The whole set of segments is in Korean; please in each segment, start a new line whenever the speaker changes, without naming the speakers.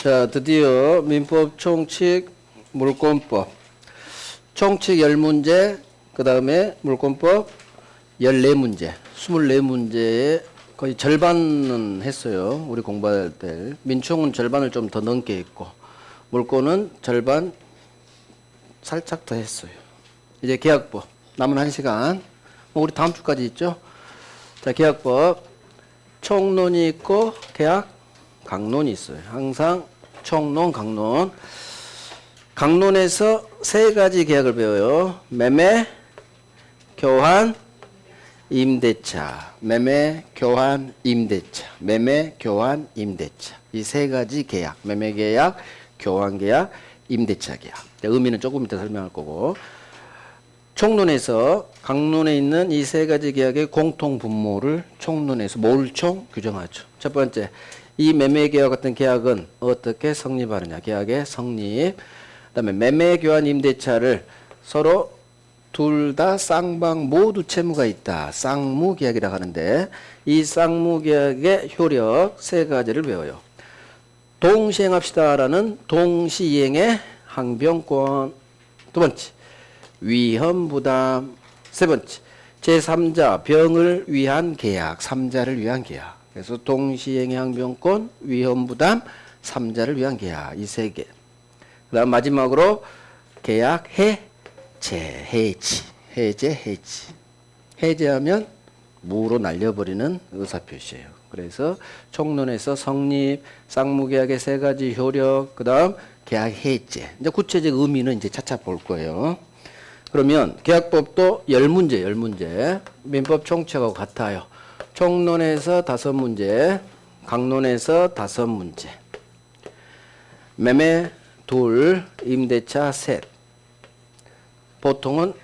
자, 드디어 민법 총칙 물권법 총칙 10문제, 그 다음에 물권법 14문제, 24문제의 거의 절반은 했어요. 우리 공부할 때. 민총은 절반을 좀 더 넘게 했고, 물권은 절반 살짝 더 했어요. 이제 계약법. 남은 1시간. 우리 다음 주까지 있죠? 자, 계약법. 총론이 있고, 계약, 강론이 있어요. 항상 총론, 강론. 강론에서 세 가지 계약을 배워요. 매매, 교환, 임대차. 매매, 교환, 임대차. 매매, 교환, 임대차. 이 세 가지 계약. 매매 계약, 교환 계약, 임대차 계약. 의미는 조금 이따 설명할 거고. 총론에서 강론에 있는 이 세 가지 계약의 공통 분모를 총론에서 몰총 규정하죠. 첫 번째, 이 매매 계약 같은 계약은 어떻게 성립하느냐. 계약의 성립. 그다음에 매매 교환 임대차를 서로 둘 다 쌍방 모두 채무가 있다. 쌍무 계약이라고 하는데, 이 쌍무 계약의 효력 세 가지를 배워요. 동시행합시다라는 동시이행의 항변권. 두 번째, 위험부담. 세 번째, 제3자 병을 위한 계약. 3자를 위한 계약. 그래서 동시행의 항변권, 위험부담, 3자를 위한 계약. 이 세 개. 그 다음 마지막으로 계약 해지. 해제하면 무로 날려버리는 의사표시예요. 그래서 총론에서 성립, 쌍무계약의 세 가지 효력, 그 다음 계약 해제. 이제 구체적 의미는 이제 차차 볼 거예요. 그러면 계약법도 10문제. 민법 총칙하고 같아요. 총론에서 5문제, 강론에서 5문제. 매매 둘, 임대차 셋. 보통은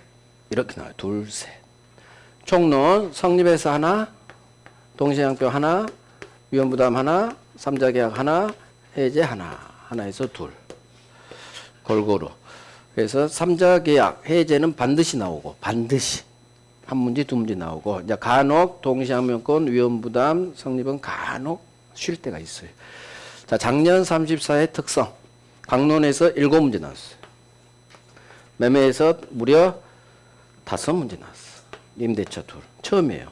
이렇게 나와요. 둘, 셋. 총론 성립해서 하나, 동시행항변 하나, 위험부담 하나, 3자 계약 하나, 해제 하나. 하나에서 둘. 골고루. 그래서 3자 계약, 해제는 반드시 나오고, 반드시. 한 문제, 두 문제 나오고, 이제 간혹 동시행항변권, 위험부담 성립은 간혹 쉴 때가 있어요. 자, 작년 34회 특성. 강론에서 7문제 나왔어요. 매매에서 무려 5문제 나왔어. 임대차 둘. 처음이에요.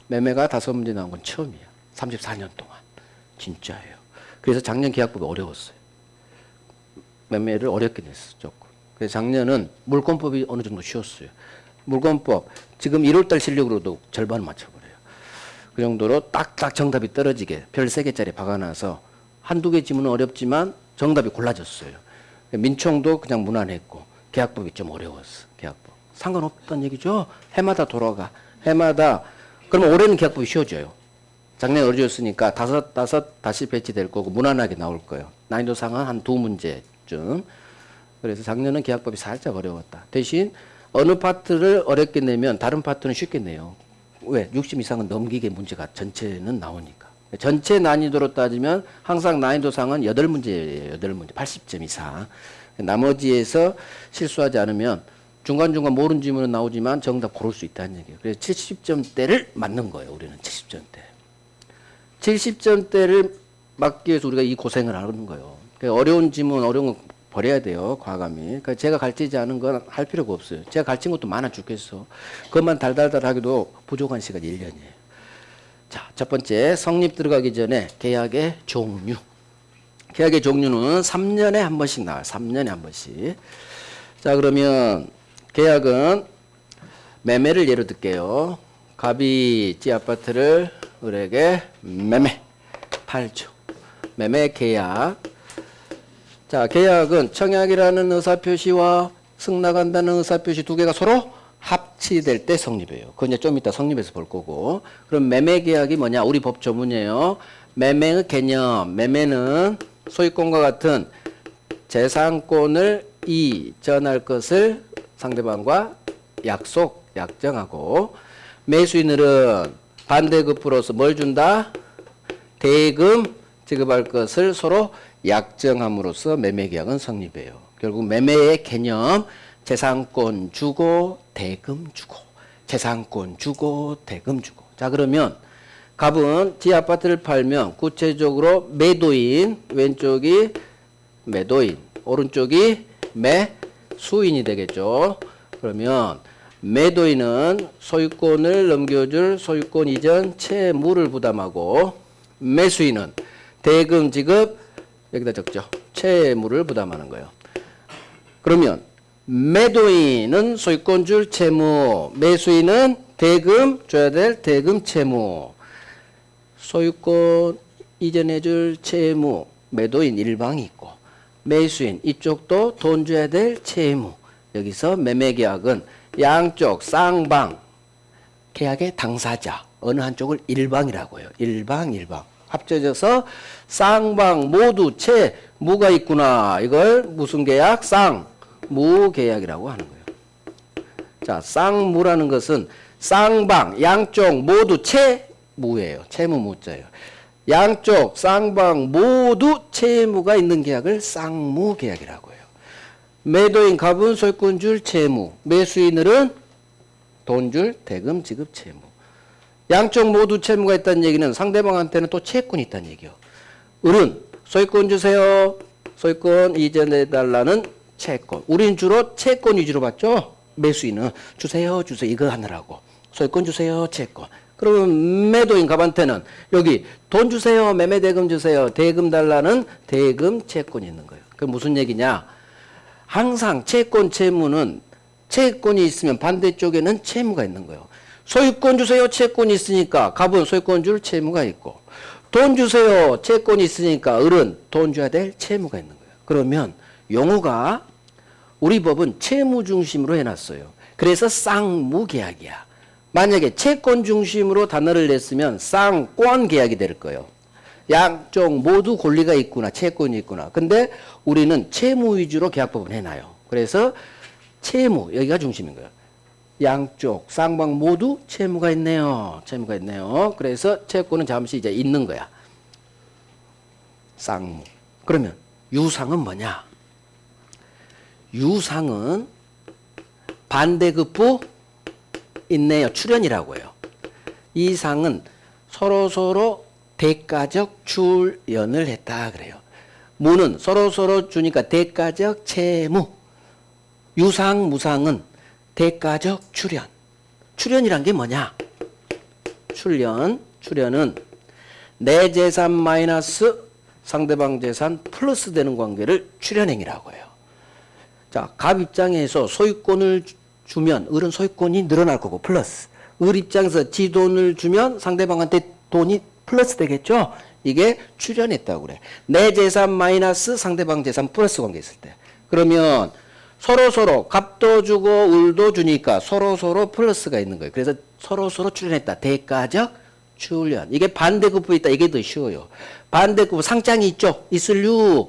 매매가 5문제 나온 건 처음이야. 34년 동안. 진짜예요. 그래서 작년 계약법이 어려웠어요. 매매를 어렵게 냈어, 조금. 그래서 작년은 물권법이 어느 정도 쉬웠어요. 물권법, 지금 1월달 실력으로도 절반을 맞춰버려요. 그 정도로 딱딱 정답이 떨어지게 별 3개짜리 박아놔서 한두 개 지문은 어렵지만 정답이 골라졌어요. 민총도 그냥 무난했고, 계약법이 좀 어려웠어. 계약법. 상관없다는 얘기죠. 해마다 돌아가. 해마다. 그러면 올해는 계약법이 쉬워져요. 작년에 어려웠으니까 다섯 다시 배치될 거고, 무난하게 나올 거예요. 난이도상은 한 2문제쯤. 그래서 작년은 계약법이 살짝 어려웠다. 대신 어느 파트를 어렵게 내면 다른 파트는 쉽게 내요. 왜? 60 이상은 넘기게 문제가 전체는 나오니까. 전체 난이도로 따지면 항상 난이도상은 8문제예요. 8문제. 80점 이상. 나머지에서 실수하지 않으면 중간중간 모르는 질문은 나오지만 정답 고를 수 있다는 얘기예요. 그래서 70점대를 맞는 거예요. 우리는 70점대. 70점대를 맞기 위해서 우리가 이 고생을 하는 거예요. 어려운 질문, 어려운 거 버려야 돼요. 과감히. 그러니까 제가 가르치지 않은 건 할 필요가 없어요. 제가 가르친 것도 많아 죽겠어. 그것만 달달달 하기도 부족한 시간 1년이에요. 자, 첫 번째, 성립 들어가기 전에 계약의 종류. 계약의 종류는 3년에 한 번씩 나와요. 3년에 한 번씩. 자, 그러면 계약은 매매를 예로 들게요. 갑이 지 아파트를 을에게 매매 8조. 매매 계약. 자, 계약은 청약이라는 의사표시와 승낙한다는 의사표시 두 개가 서로 합치될 때 성립해요. 그건 이제 좀 이따 성립해서 볼 거고. 그럼 매매 계약이 뭐냐? 우리 법 조문이에요. 매매의 개념. 매매는 소유권과 같은 재산권을 이전할 것을 상대방과 약정하고, 매수인들은 반대급부로서 뭘 준다? 대금 지급할 것을 서로 약정함으로써 매매 계약은 성립해요. 결국 매매의 개념, 재산권 주고 대금 주고, 재산권 주고 대금 주고. 자, 그러면 갑은 지 아파트를 팔면 구체적으로 매도인 왼쪽이 매도인, 오른쪽이 매수인이 되겠죠. 그러면 매도인은 소유권을 넘겨줄 소유권 이전 채무를 부담하고 매수인은 대금 지급 여기다 적죠. 채무를 부담하는 거예요. 그러면 매도인은 소유권 줄 채무, 매수인은 대금 줘야 될 대금 채무. 소유권 이전해 줄 채무, 매도인 일방이 있고 매수인 이쪽도 돈 줘야 될 채무. 여기서 매매계약은 양쪽 쌍방 계약의 당사자 어느 한쪽을 일방이라고 해요. 일방 합쳐져서 쌍방 모두 채무가 있구나. 이걸 무슨 계약? 쌍무계약이라고 하는 거예요. 자, 쌍무라는 것은 쌍방 양쪽 모두 채무예요. 채무 무자예요. 양쪽 쌍방 모두 채무가 있는 계약을 쌍무계약이라고 해요. 매도인 갑은 소유권 줄 채무, 매수인은 돈 줄 대금 지급 채무. 양쪽 모두 채무가 있다는 얘기는 상대방한테는 또 채권이 있다는 얘기요. 을은 소유권 주세요. 소유권 이전해달라는 채권. 우린 주로 채권 위주로 봤죠. 매수인은 주세요 이거 하느라고. 소유권 주세요 채권. 그러면 매도인 갑한테는 여기 돈 주세요 매매대금 주세요 대금 달라는 대금 채권이 있는 거예요. 그게 무슨 얘기냐. 항상 채권 채무는 채권이 있으면 반대쪽에는 채무가 있는 거예요. 소유권 주세요 채권이 있으니까 갑은 소유권 줄 채무가 있고 돈 주세요 채권이 있으니까 을은 돈 줘야 될 채무가 있는 거예요. 그러면 용어가 우리 법은 채무 중심으로 해놨어요. 그래서 쌍무계약이야. 만약에 채권 중심으로 단어를 냈으면 쌍권 계약이 될 거예요. 양쪽 모두 권리가 있구나 채권이 있구나. 근데 우리는 채무 위주로 계약법을 해놔요. 그래서 채무 여기가 중심인 거예요. 양쪽 쌍방 모두 채무가 있네요. 채무가 있네요. 그래서 채권은 잠시 이제 있는 거야. 쌍무. 그러면 유상은 뭐냐? 유상은 반대급부 있네요. 출연이라고 해요. 이 상은 서로서로 대가적 출연을 했다 그래요. 무는 서로서로 주니까 대가적 채무. 유상, 무상은 대가적 출연. 출연이란 게 뭐냐? 출연은 내 재산 마이너스 상대방 재산 플러스 되는 관계를 출연행위라고 해요. 자, 갑 입장에서 소유권을 주면 을은 소유권이 늘어날 거고 플러스. 을 입장에서 지 돈을 주면 상대방한테 돈이 플러스 되겠죠? 이게 출연했다고 그래. 내 재산 마이너스 상대방 재산 플러스 관계 있을 때. 그러면 서로서로 갑도 주고 을도 주니까 서로서로 플러스가 있는 거예요. 그래서 서로서로 출연했다. 대가적 출연. 이게 반대급부 있다. 이게 더 쉬워요. 반대급부 상장이 있죠? 있을 유.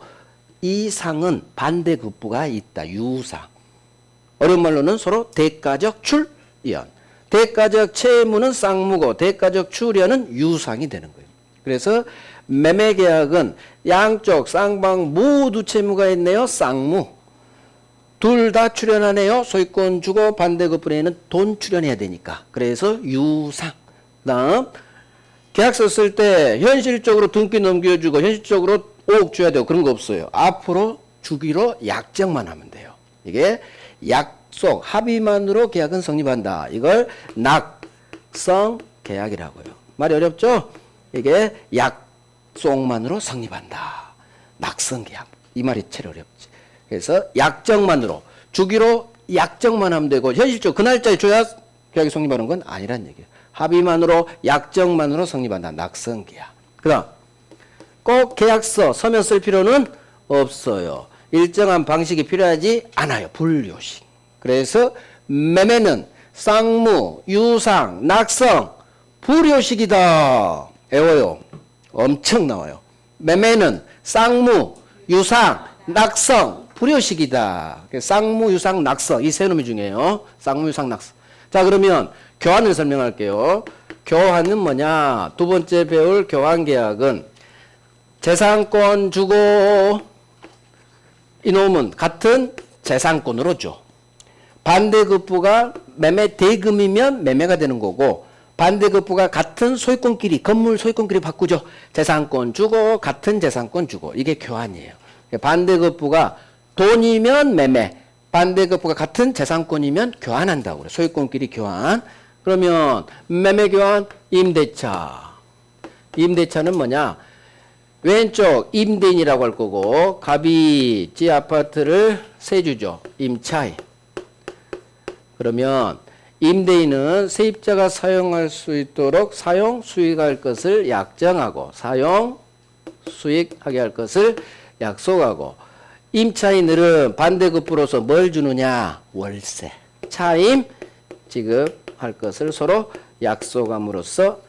이 상은 반대급부가 있다. 유상. 어려운 말로는 서로 대가적 출연. 대가적 채무는 쌍무고 대가적 출연은 유상이 되는 거예요. 그래서 매매계약은 양쪽 쌍방 모두 채무가 있네요. 쌍무. 둘 다 출연하네요. 소유권 주고 반대급부에는 돈 출연해야 되니까. 그래서 유상. 다음 계약서 쓸 때 현실적으로 등기 넘겨주고 현실적으로 5억 줘야 되고 그런 거 없어요. 앞으로 주기로 약정만 하면 돼요. 이게 약속, 합의만으로 계약은 성립한다. 이걸 낙성 계약이라고요. 말이 어렵죠? 이게 약속만으로 성립한다. 낙성 계약. 이 말이 제일 어렵지. 그래서 약정만으로 주기로 약정만 하면 되고 현실적으로 그 날짜에 줘야 계약이 성립하는 건 아니란 얘기예요. 합의만으로 약정만으로 성립한다. 낙성 계약. 그다음 꼭 계약서 서면 쓸 필요는 없어요. 일정한 방식이 필요하지 않아요. 불요식. 그래서 매매는 쌍무, 유상, 낙성, 불요식이다. 외워요. 엄청 나와요. 매매는 쌍무, 유상, 낙성, 불요식이다. 쌍무, 유상, 낙성 이 세 놈이 중요해요. 쌍무, 유상, 낙성. 자, 그러면 교환을 설명할게요. 교환은 뭐냐? 두 번째 배울 교환계약은 재산권 주고 이놈은 같은 재산권으로 줘. 반대급부가 매매 대금이면 매매가 되는 거고 반대급부가 같은 소유권끼리 건물 소유권끼리 바꾸죠. 재산권 주고 같은 재산권 주고 이게 교환이에요. 반대급부가 돈이면 매매, 반대급부가 같은 재산권이면 교환한다고 그래. 소유권끼리 교환. 그러면 매매 교환 임대차. 임대차는 뭐냐? 왼쪽 임대인이라고 할 거고 갑이 지 아파트를 세주죠. 임차인. 그러면 임대인은 세입자가 사용할 수 있도록 사용 수익할 것을 약정하고 사용 수익하게 할 것을 약속하고 임차인들은 반대급부로서 뭘 주느냐? 월세. 차임 지급할 것을 서로 약속함으로써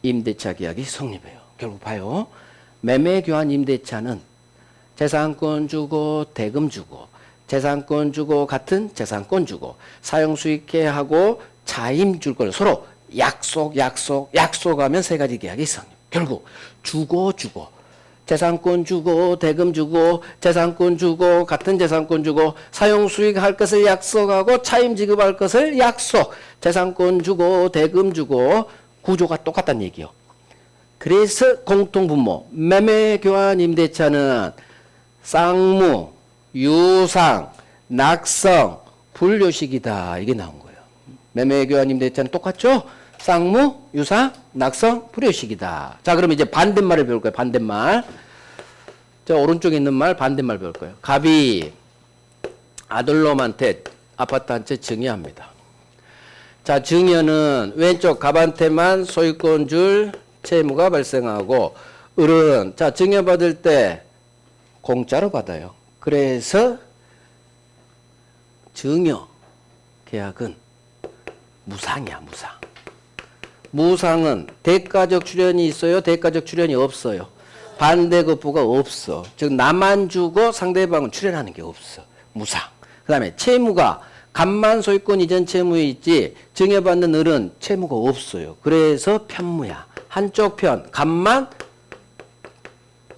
임대차 계약이 성립해요. 결국 봐요. 매매 교환 임대차는 재산권 주고 대금 주고 재산권 주고 같은 재산권 주고 사용 수익해 하고 차임 줄 걸 서로 약속하면 세 가지 계약이 성립. 결국 주고 재산권 주고 대금 주고 재산권 주고 같은 재산권 주고 사용 수익할 것을 약속하고 차임 지급할 것을 약속. 재산권 주고 대금 주고 구조가 똑같다는 얘기요. 그래서 공통분모 매매 교환 임대차는 쌍무, 유상, 낙성, 불료식이다. 이게 나온 거예요. 매매 교환 임대차는 똑같죠? 쌍무, 유상, 낙성, 불효식이다. 자, 그러면 이제 반대말을 배울 거예요. 반대말. 저 오른쪽에 있는 말 반대말 배울 거예요. 갑이 아들놈한테 아파트 한 채 증여합니다. 자, 증여는 왼쪽 갑한테만 소유권 줄 채무가 발생하고 을은 자, 증여받을 때 공짜로 받아요. 그래서 증여 계약은 무상이야, 무상. 무상은 대가적 출연이 있어요? 대가적 출연이 없어요? 반대급부가 없어. 즉 나만 주고 상대방은 출연하는 게 없어. 무상. 그 다음에 채무가 갑만 소유권 이전 채무에 있지 증여받는 을은 채무가 없어요. 그래서 편무야. 한쪽 편, 갑만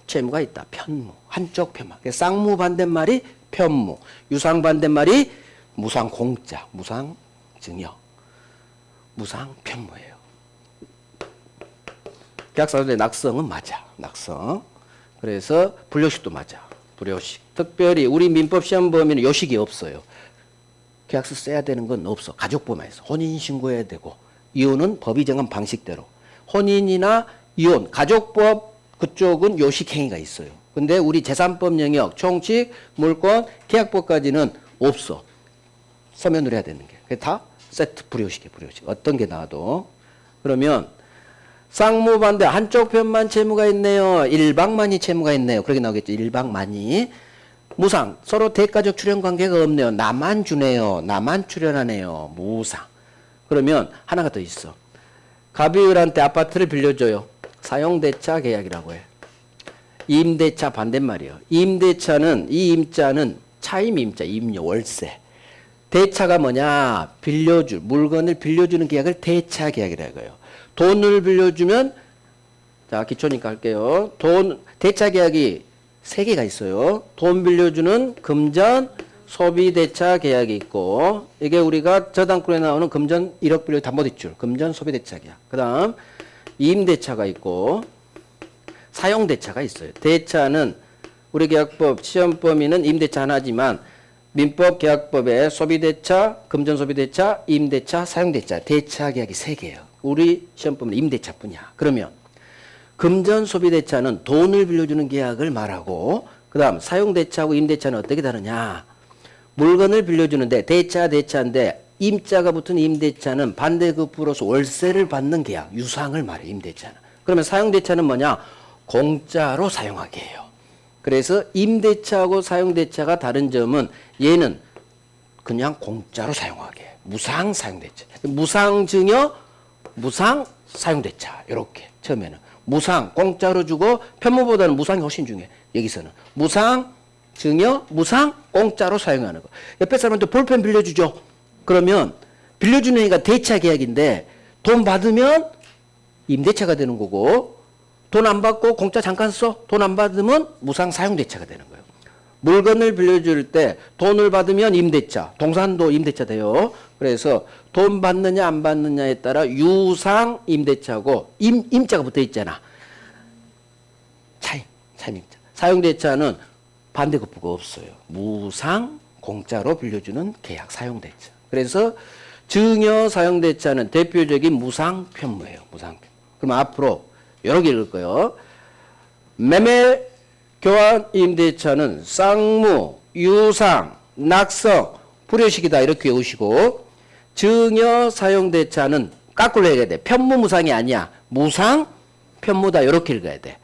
채무가 있다. 편무. 한쪽 편만. 쌍무 반대말이 편무. 유상 반대말이 무상 공짜. 무상 증여. 무상 편무예요. 계약사유의 낙성은 맞아. 낙성. 그래서 불효식도 맞아. 불효식. 특별히 우리 민법 시험 범위는 요식이 없어요. 계약서 써야 되는 건 없어. 가족법에서 혼인신고해야 되고 이혼은 법이 정한 방식대로. 혼인이나 이혼, 가족법 그쪽은 요식행위가 있어요. 근데 우리 재산법 영역, 총칙, 물권, 계약법까지는 없어. 서면으로 해야 되는 게. 그게 다 세트 불효식이에요. 불효식. 어떤 게 나와도. 그러면 쌍무반대 한쪽 편만 채무가 있네요. 일방만이 채무가 있네요. 그렇게 나오겠죠. 일방만이. 무상. 서로 대가적 출연 관계가 없네요. 나만 주네요. 나만 출연하네요. 무상. 그러면 하나가 더 있어. 갑이을한테 아파트를 빌려줘요. 사용대차 계약이라고 해. 임대차 반대말이에요. 임대차는 이 임자는 차임 임자, 임료, 월세. 대차가 뭐냐? 빌려줄 물건을 빌려주는 계약을 대차 계약이라고 해요. 돈을 빌려주면 자 기초니까 할게요. 대차 계약이 3개가 있어요. 돈 빌려주는 금전 소비 대차 계약이 있고 이게 우리가 저당권에 나오는 금전 1억 빌려 담보대출 금전 소비 대차 계약. 그다음 임대차가 있고 사용 대차가 있어요. 대차는 우리 계약법 시험 범위는 임대차 하나지만 민법 계약법에 소비대차, 금전소비대차, 임대차, 사용대차, 대차 계약이 3개예요. 우리 시험법은 임대차뿐이야. 그러면 금전소비대차는 돈을 빌려주는 계약을 말하고 그 다음 사용대차하고 임대차는 어떻게 다르냐. 물건을 빌려주는데 대차인데 임자가 붙은 임대차는 반대급부로서 월세를 받는 계약, 유상을 말해 임대차는. 그러면 사용대차는 뭐냐. 공짜로 사용하게 해요. 그래서 임대차하고 사용대차가 다른 점은 얘는 그냥 공짜로 사용하게 해요. 무상 사용대차. 무상 증여, 무상 사용대차. 이렇게 처음에는. 무상 공짜로 주고 편무보다는 무상이 훨씬 중요해. 여기서는. 무상 증여, 무상 공짜로 사용하는 거. 옆에 사람한테 볼펜 빌려주죠. 그러면 빌려주는 애가 대차 계약인데 돈 받으면 임대차가 되는 거고 돈 안 받고 공짜 잠깐 써. 돈 안 받으면 무상 사용대차가 되는 거예요. 물건을 빌려줄 때 돈을 받으면 임대차, 동산도 임대차 돼요. 그래서 돈 받느냐 안 받느냐에 따라 유상 임대차고 임자가 붙어 있잖아. 차임임자. 사용대차는 반대급부가 없어요. 무상 공짜로 빌려주는 계약 사용대차. 그래서 증여 사용대차는 대표적인 무상 편무예요. 무상 편무. 그럼 앞으로 이렇게 읽을 거예요. 매매 교환 임대차는 쌍무, 유상, 낙성, 불효식이다 이렇게 외우시고 증여 사용대차는 거꾸로 읽어야 돼. 편무무상이 아니야. 무상 편무다 이렇게 읽어야 돼.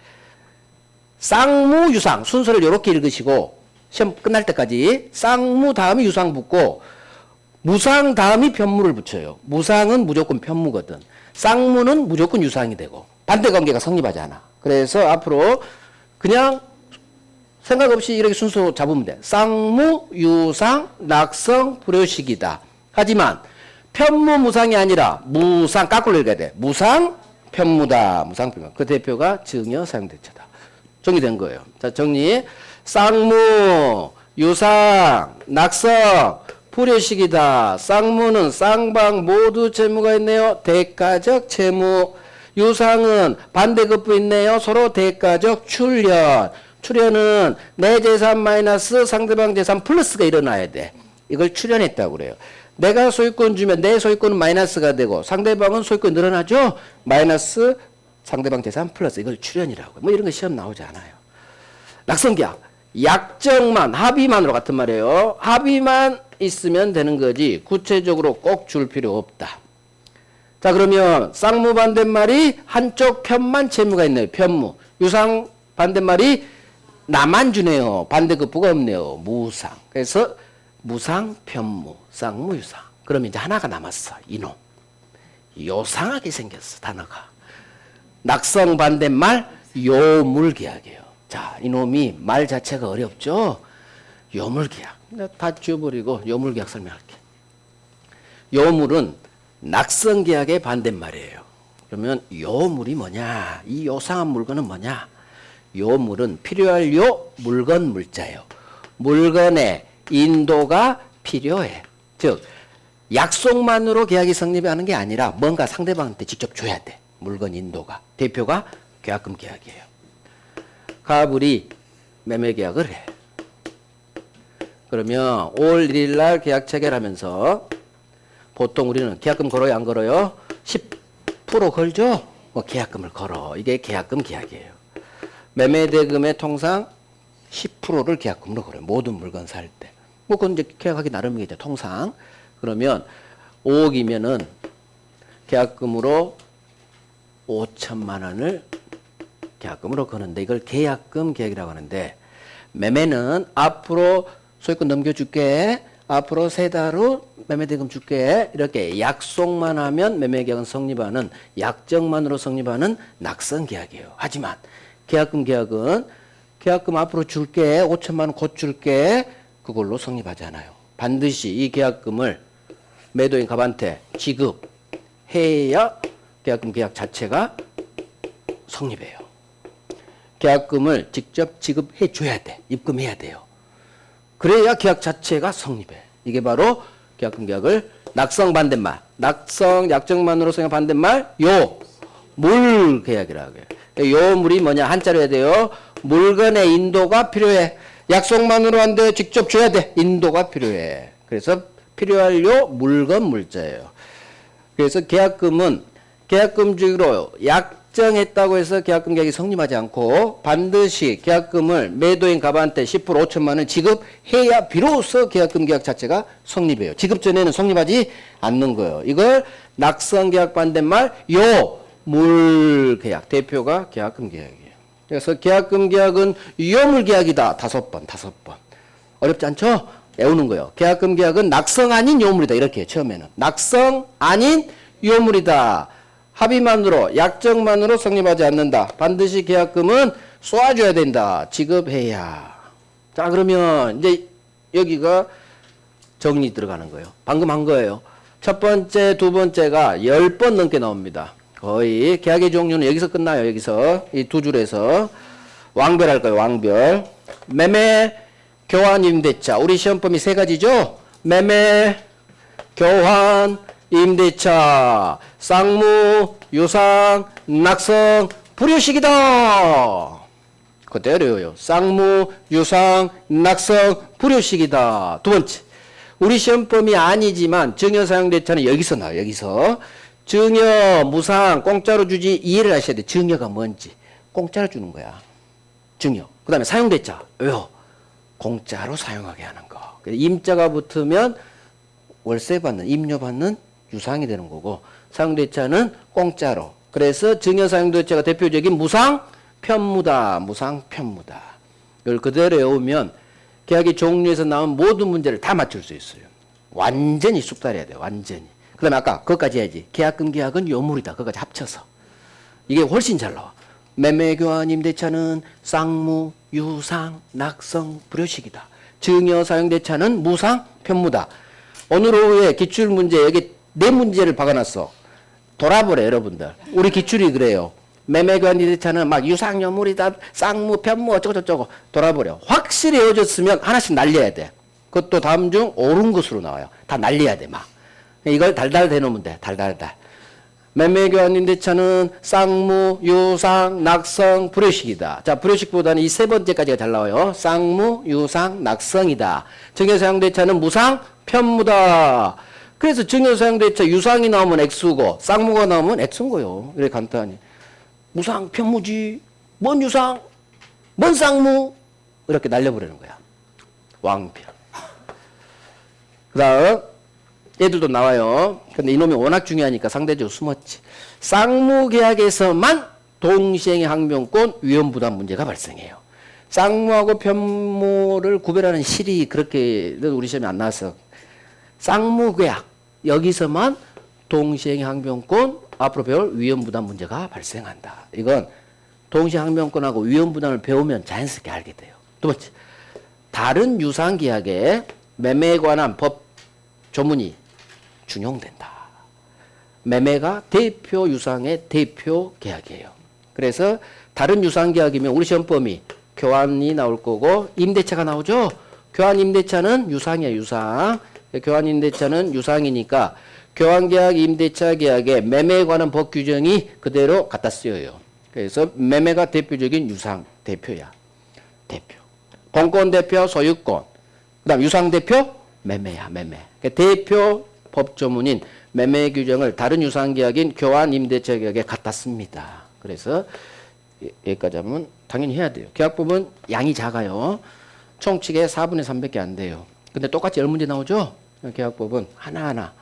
쌍무, 유상 순서를 이렇게 읽으시고 시험 끝날 때까지 쌍무 다음에 유상 붙고 무상 다음이 편무를 붙여요. 무상은 무조건 편무거든. 쌍무는 무조건 유상이 되고 반대관계가 성립하지 않아. 그래서 앞으로 그냥 생각 없이 이렇게 순서 잡으면 돼. 쌍무, 유상, 낙성, 불효식이다. 하지만 편무 무상이 아니라 무상 거꾸로 읽어야 돼. 무상 편무다. 무상 편무. 그 대표가 증여 사용대차다. 정리된 거예요. 자, 정리. 쌍무, 유상, 낙성, 불효식이다. 쌍무는 쌍방 모두 채무가 있네요. 대가적 채무. 유상은 반대급부 있네요. 서로 대가적 출연. 출연은 내 재산 마이너스 상대방 재산 플러스가 일어나야 돼. 이걸 출연했다고 그래요. 내가 소유권 주면 내 소유권은 마이너스가 되고 상대방은 소유권 늘어나죠. 마이너스 상대방 재산 플러스 이걸 출연이라고. 뭐 이런 거 시험 나오지 않아요. 낙성계약 약정만 합의만으로 같은 말이에요. 합의만 있으면 되는 거지 구체적으로 꼭 줄 필요 없다. 자 그러면 쌍무 반대말이 한쪽 편만 채무가 있네요. 편무. 유상 반대말이 나만 주네요. 반대급부가 없네요. 무상. 그래서 무상 편무 쌍무 유상. 그러면 이제 하나가 남았어. 이놈. 요상하게 생겼어 단어가. 낙성 반대말 요물계약이에요. 자 이놈이 말 자체가 어렵죠. 요물계약. 다 지워버리고 요물계약 설명할게. 요물은 낙성계약의 반대말이에요. 그러면 요물이 뭐냐? 이 요상한 물건은 뭐냐? 요물은 필요할 요 물건 물자예요. 물건의 인도가 필요해. 즉 약속만으로 계약이 성립하는 게 아니라 뭔가 상대방한테 직접 줘야 돼. 물건 인도가. 대표가 계약금 계약이에요. 가불이 매매 계약을 해. 그러면 5월 1일 날 계약 체결하면서 보통 우리는 계약금 걸어요 안 걸어요? 10% 걸죠? 뭐 계약금을 걸어. 이게 계약금 계약이에요. 매매대금의 통상 10%를 계약금으로 걸어요. 모든 물건 살 때. 뭐 그건 이제 계약하기 나름이겠죠. 통상. 그러면 5억이면은 계약금으로 5천만 원을 계약금으로 거는데 이걸 계약금 계약이라고 하는데 매매는 앞으로 소유권 넘겨줄게. 앞으로 3달 후 매매대금 줄게. 이렇게 약속만 하면 매매계약은 성립하는 약정만으로 성립하는 낙성계약이에요. 하지만 계약금 계약은 계약금 앞으로 줄게. 5천만 원 곧 줄게. 그걸로 성립하지 않아요. 반드시 이 계약금을 매도인 갑한테 지급해야 계약금 계약 자체가 성립해요. 계약금을 직접 지급해 줘야 돼. 입금해야 돼요. 그래야 계약 자체가 성립해. 이게 바로 계약금 계약을 낙성 반대말. 낙성 약정만으로 성립 반대말 요물 계약이라고 해요. 요물이 뭐냐? 한자로 해야 돼요. 물건의 인도가 필요해. 약속만으로 안 돼. 직접 줘야 돼. 인도가 필요해. 그래서 필요할 요 물건 물자예요. 그래서 계약금은 계약금 주기로 약정했다고 해서 계약금 계약이 성립하지 않고 반드시 계약금을 매도인 갑한테 10% 5천만 원 지급해야 비로소 계약금 계약 자체가 성립해요. 지급 전에는 성립하지 않는 거예요. 이걸 낙성 계약 반대말 요물 계약. 대표가 계약금 계약이에요. 그래서 계약금 계약은 요물 계약이다. 5번. 어렵지 않죠? 외우는 거예요. 계약금 계약은 낙성 아닌 요물이다. 이렇게 해요, 처음에는. 낙성 아닌 요물이다. 합의만으로 약정만으로 성립하지 않는다. 반드시 계약금은 쏘아줘야 된다. 지급해야. 자 그러면 이제 여기가 정리 들어가는 거예요. 방금 한 거예요. 첫 번째, 두 번째가 10번 넘게 나옵니다. 거의 계약의 종류는 여기서 끝나요. 여기서 이 두 줄에서 왕별할 거예요. 왕별. 매매, 교환, 임대차. 우리 시험범위 3가지죠. 매매, 교환, 임대차, 쌍무, 유상, 낙성, 불효식이다. 그대로요. 쌍무, 유상, 낙성, 불효식이다. 두 번째. 우리 시험범위 아니지만 증여 사용대차는 여기서 나와요. 여기서. 증여, 무상, 공짜로 주지 이해를 하셔야 돼. 증여가 뭔지. 공짜로 주는 거야. 증여. 그 다음에 사용대차. 왜요? 공짜로 사용하게 하는 거. 임자가 붙으면 월세 받는, 임료 받는 유상이 되는 거고, 사용대차는 공짜로. 그래서 증여 사용대차가 대표적인 무상, 편무다. 무상, 편무다. 이걸 그대로 외우면 계약의 종류에서 나온 모든 문제를 다 맞출 수 있어요. 완전히 숙달해야 돼요. 완전히. 그 다음에 아까 그것까지 해야지. 계약금 계약은 요물이다. 그것까지 합쳐서. 이게 훨씬 잘 나와. 매매교환 임대차는 쌍무, 유상, 낙성, 불효식이다. 증여 사용대차는 무상, 편무다. 오늘 오후에 기출문제 여기 네 문제를 박아놨어. 돌아보래 여러분들. 우리 기출이 그래요. 매매교환 임대차는 막 유상, 요물이다. 쌍무, 편무 어쩌고저쩌고 돌아보려. 확실히 외워졌으면 하나씩 날려야 돼. 그것도 다음 중 옳은 것으로 나와요. 다 날려야 돼 막. 이걸 달달 대놓으면 돼. 달달달. 매매교환 임대차는 쌍무, 유상, 낙성, 불효식이다. 자, 불효식보다는 이 세 번째까지가 잘 나와요. 쌍무, 유상, 낙성이다. 증여사용대차는 무상, 편무다. 그래서 증여사용대차 유상이 나오면 X고 쌍무가 나오면 X인 거요. 이렇게 간단히. 무상, 편무지. 뭔 유상? 뭔 쌍무? 이렇게 날려버리는 거야. 왕편. 그 다음 얘들도 나와요. 근데 이놈이 워낙 중요하니까 상대적으로 숨었지. 쌍무계약에서만 동시행의 항변권 위험부담 문제가 발생해요. 쌍무하고 편무를 구별하는 실이 그렇게 우리 시험에 안 나왔어. 쌍무계약 여기서만 동시행의 항변권 앞으로 배울 위험부담 문제가 발생한다. 이건 동시행 항변권하고 위험부담을 배우면 자연스럽게 알게 돼요. 두 번째, 다른 유상계약에 매매에 관한 법 조문이 준용된다. 매매가 대표 유상의 대표 계약이에요. 그래서 다른 유상 계약이면 우리 시험범위 교환이 나올 거고 임대차가 나오죠. 교환 임대차는 유상이야. 유상. 교환 임대차는 유상이니까 교환계약, 임대차 계약에 매매에 관한 법 규정이 그대로 갖다 쓰여요. 그래서 매매가 대표적인 유상 대표야. 대표. 공권 대표 소유권. 그 다음 유상 대표 매매야. 매매. 그러니까 대표 법조문인 매매 규정을 다른 유상계약인 교환 임대차 계약에 갖다 씁니다. 그래서 여기까지 하면 당연히 해야 돼요. 계약법은 양이 작아요. 총칙에 4분의 3밖에 안 돼요. 근데 똑같이 10문제 나오죠? 계약법은 하나하나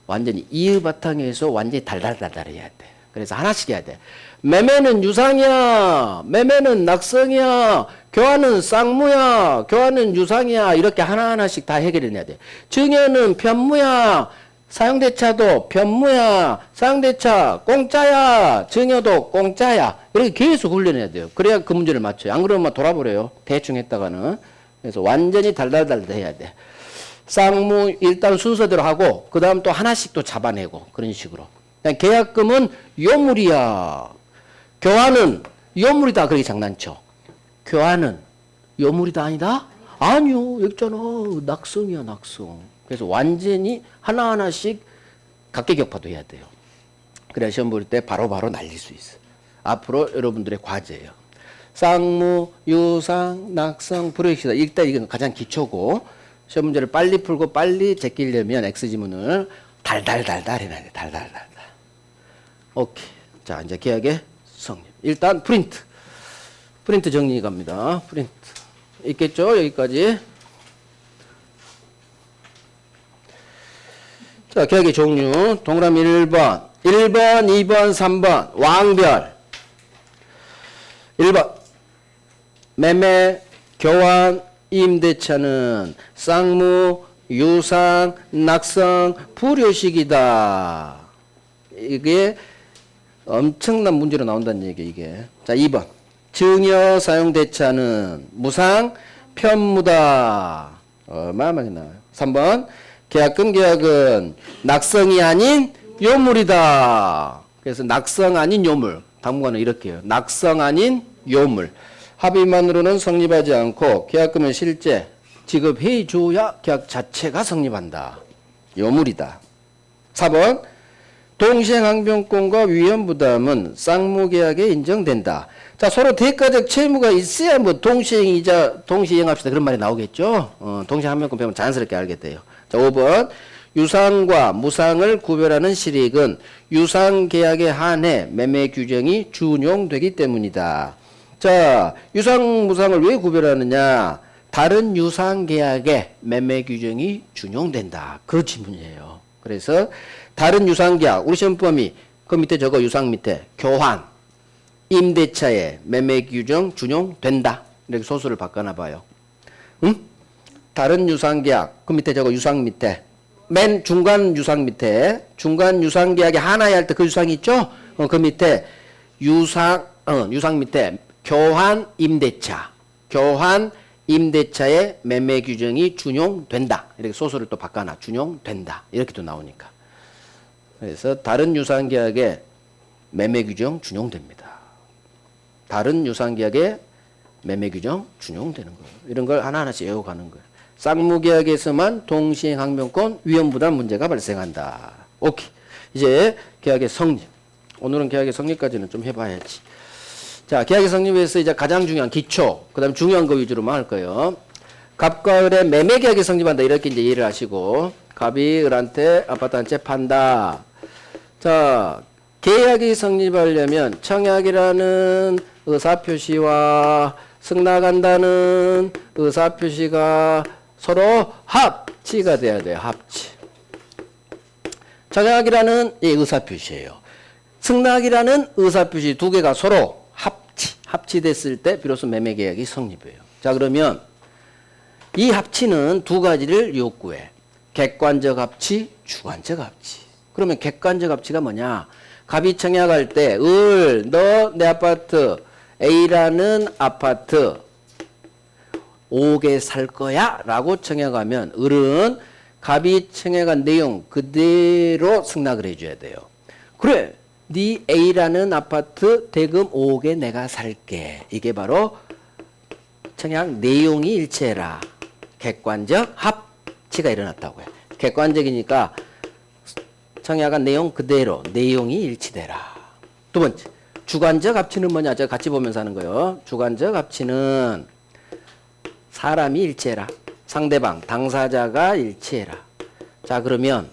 완전히 이의 바탕에서 완전히 달달달달 해야 돼. 그래서 하나씩 해야 돼. 매매는 유상이야. 매매는 낙성이야. 교환은 쌍무야. 교환은 유상이야. 이렇게 하나하나씩 다 해결해내야 돼. 증여는 편무야. 사용대차도 편무야. 사용대차 공짜야. 증여도 공짜야. 이렇게 계속 훈련해야 돼요. 그래야 그 문제를 맞춰요. 안 그러면 돌아버려요. 대충 했다가는. 그래서 완전히 달달달 해야 돼. 쌍무 일단 순서대로 하고 그 다음 또 하나씩 또 잡아내고 그런 식으로. 계약금은 요물이야. 교환은 요물이다. 그렇게 장난쳐. 교환은 요물이다 아니다? 아니요. 여기 있잖아. 낙성이야. 낙성. 그래서 완전히 하나하나씩 각계격파도 해야 돼요. 그래야 시험 볼 때 바로바로 날릴 수 있어. 앞으로 여러분들의 과제예요. 쌍무, 유상, 낙성, 불효식이다. 일단 이건 가장 기초고 시험 문제를 빨리 풀고 빨리 제끼려면 X지문을 달달달달 해놔야 돼. 달달달달. 오케이. 자, 이제 계약의 성립. 일단 프린트. 프린트 정리 갑니다. 프린트. 있겠죠? 여기까지. 자, 계약의 종류. 동그라미 1번. 1번, 2번, 3번. 왕별. 1번. 매매, 교환, 임대차는 쌍무, 유상, 낙성, 불효식이다. 이게 엄청난 문제로 나온다는 얘기예요, 이게. 자, 2번. 증여 사용대차는 무상, 편무다. 얼마나 나와요. 3번. 계약금 계약은 낙성이 아닌 요물이다. 그래서 낙성 아닌 요물. 당분간은 이렇게 해요. 낙성 아닌 요물. 합의만으로는 성립하지 않고 계약금은 실제 지급해줘야 계약 자체가 성립한다. 요물이다. 4번. 동시행항변권과 위험부담은 쌍무계약에 인정된다. 자, 서로 대가적 채무가 있어야 뭐 동시행이자 동시행합시다 그런 말이 나오겠죠. 동시행항변권 배우면 자연스럽게 알게 돼요. 자, 5번 유상과 무상을 구별하는 실익은 유상계약에 한해 매매 규정이 준용되기 때문이다. 자, 유상, 무상을 왜 구별하느냐? 다른 유상계약에 매매 규정이 준용된다. 그런 질문이에요. 그래서 다른 유상계약, 우리 시험 범위 그 밑에 저거 유상 밑에 교환, 임대차에 매매 규정 준용된다. 이렇게 소수를 바꿔놔봐요. 응? 다른 유상계약, 그 밑에 저거 유상 밑에 맨 중간 유상 밑에 중간 유상계약에 하나에 할 때 그 유상이 있죠? 그 밑에 유상 밑에 교환 임대차, 교환 임대차에 매매 규정이 준용된다. 이렇게 소수를 또 바꿔놔. 준용된다. 이렇게 또 나오니까. 그래서 다른 유상계약에 매매 규정 준용됩니다. 다른 유상계약에 매매 규정 준용되는 거예요. 이런 걸 하나하나씩 외워가는 거예요. 쌍무계약에서만 동시행항변권 위험부담 문제가 발생한다. 오케이. 이제 계약의 성립. 오늘은 계약의 성립까지는 좀 해봐야지. 자, 계약의 성립에서 이제 가장 중요한 기초, 그 다음에 중요한 거 위주로만 할 거예요. 갑과 을의 매매 계약이 성립한다. 이렇게 이제 이해를 하시고, 갑이 을한테 아파트 한 채 판다. 자, 계약이 성립하려면 청약이라는 의사표시와 승낙한다는 의사표시가 서로 합치가 돼야 돼요. 합치. 청약이라는 이 의사표시예요. 승낙이라는 의사표시 두 개가 서로 합치됐을 때 비로소 매매계약이 성립해요. 자, 그러면 이 합치는 두 가지를 요구해. 객관적 합치, 주관적 합치. 그러면 객관적 합치가 뭐냐? 갑이 청약할 때 너 내 아파트 A라는 아파트 5개 살 거야 라고 청약하면 을은 갑이 청약한 내용 그대로 승낙을 해줘야 돼요. 그래, 네 A라는 아파트 대금 5개 내가 살게. 이게 바로 청약 내용이 일치해라. 객관적 합치가 일어났다고요. 객관적이니까 청약한 내용 그대로 내용이 일치되라. 두 번째, 주관적 합치는 뭐냐? 제가 같이 보면서 하는 거예요. 주관적 합치는 사람이 일치해라. 상대방, 당사자가 일치해라. 자, 그러면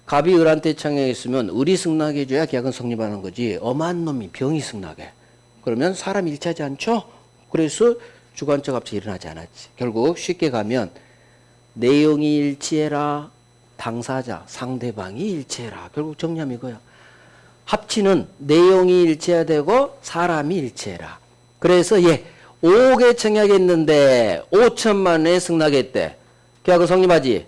갑이 을한테 청약했으면 을이 승낙해줘야 계약은 성립하는 거지. 엄한 놈이 병이 승낙해. 그러면 사람이 일치하지 않죠? 그래서 주관적 합치가 일어나지 않았지. 결국 쉽게 가면 내용이 일치해라. 당사자, 상대방이 일치해라. 결국 정리하면 이거야. 합치는 내용이 일치해야 되고 사람이 일치해라. 그래서 얘 5개 청약했는데 5천만 원에 승낙했대. 계약은 성립하지?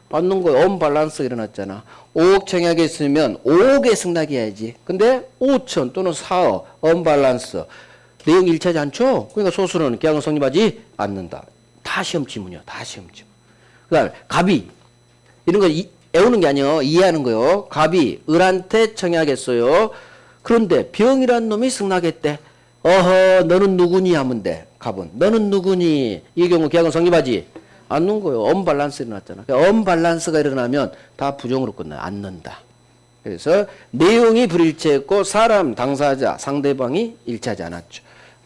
맞는 거야. 언밸런스가 일어났잖아. 5억 청약했으면 5억에 승낙해야지. 근데 5천 또는 4억 언밸런스. 내용이 일치하지 않죠? 그러니까 소수는 계약은 성립하지 않는다. 다 시험 지문이야. 다 시험 지문. 그 다음에 갑이 이런 거 외우는 게 아니에요. 이해하는 거요. 갑이 을한테 청약했어요. 그런데 병이란 놈이 승낙했대. 어허, 너는 누구니 하면 돼. 갑은. 너는 누구니? 이 경우 계약은 성립하지 않는 거예요. 언밸런스 일어났잖아. 언밸런스가 일어나면 다 부정으로 끝나요. 않는다. 그래서 내용이 불일치했고 사람, 당사자, 상대방이 일치하지 않았죠.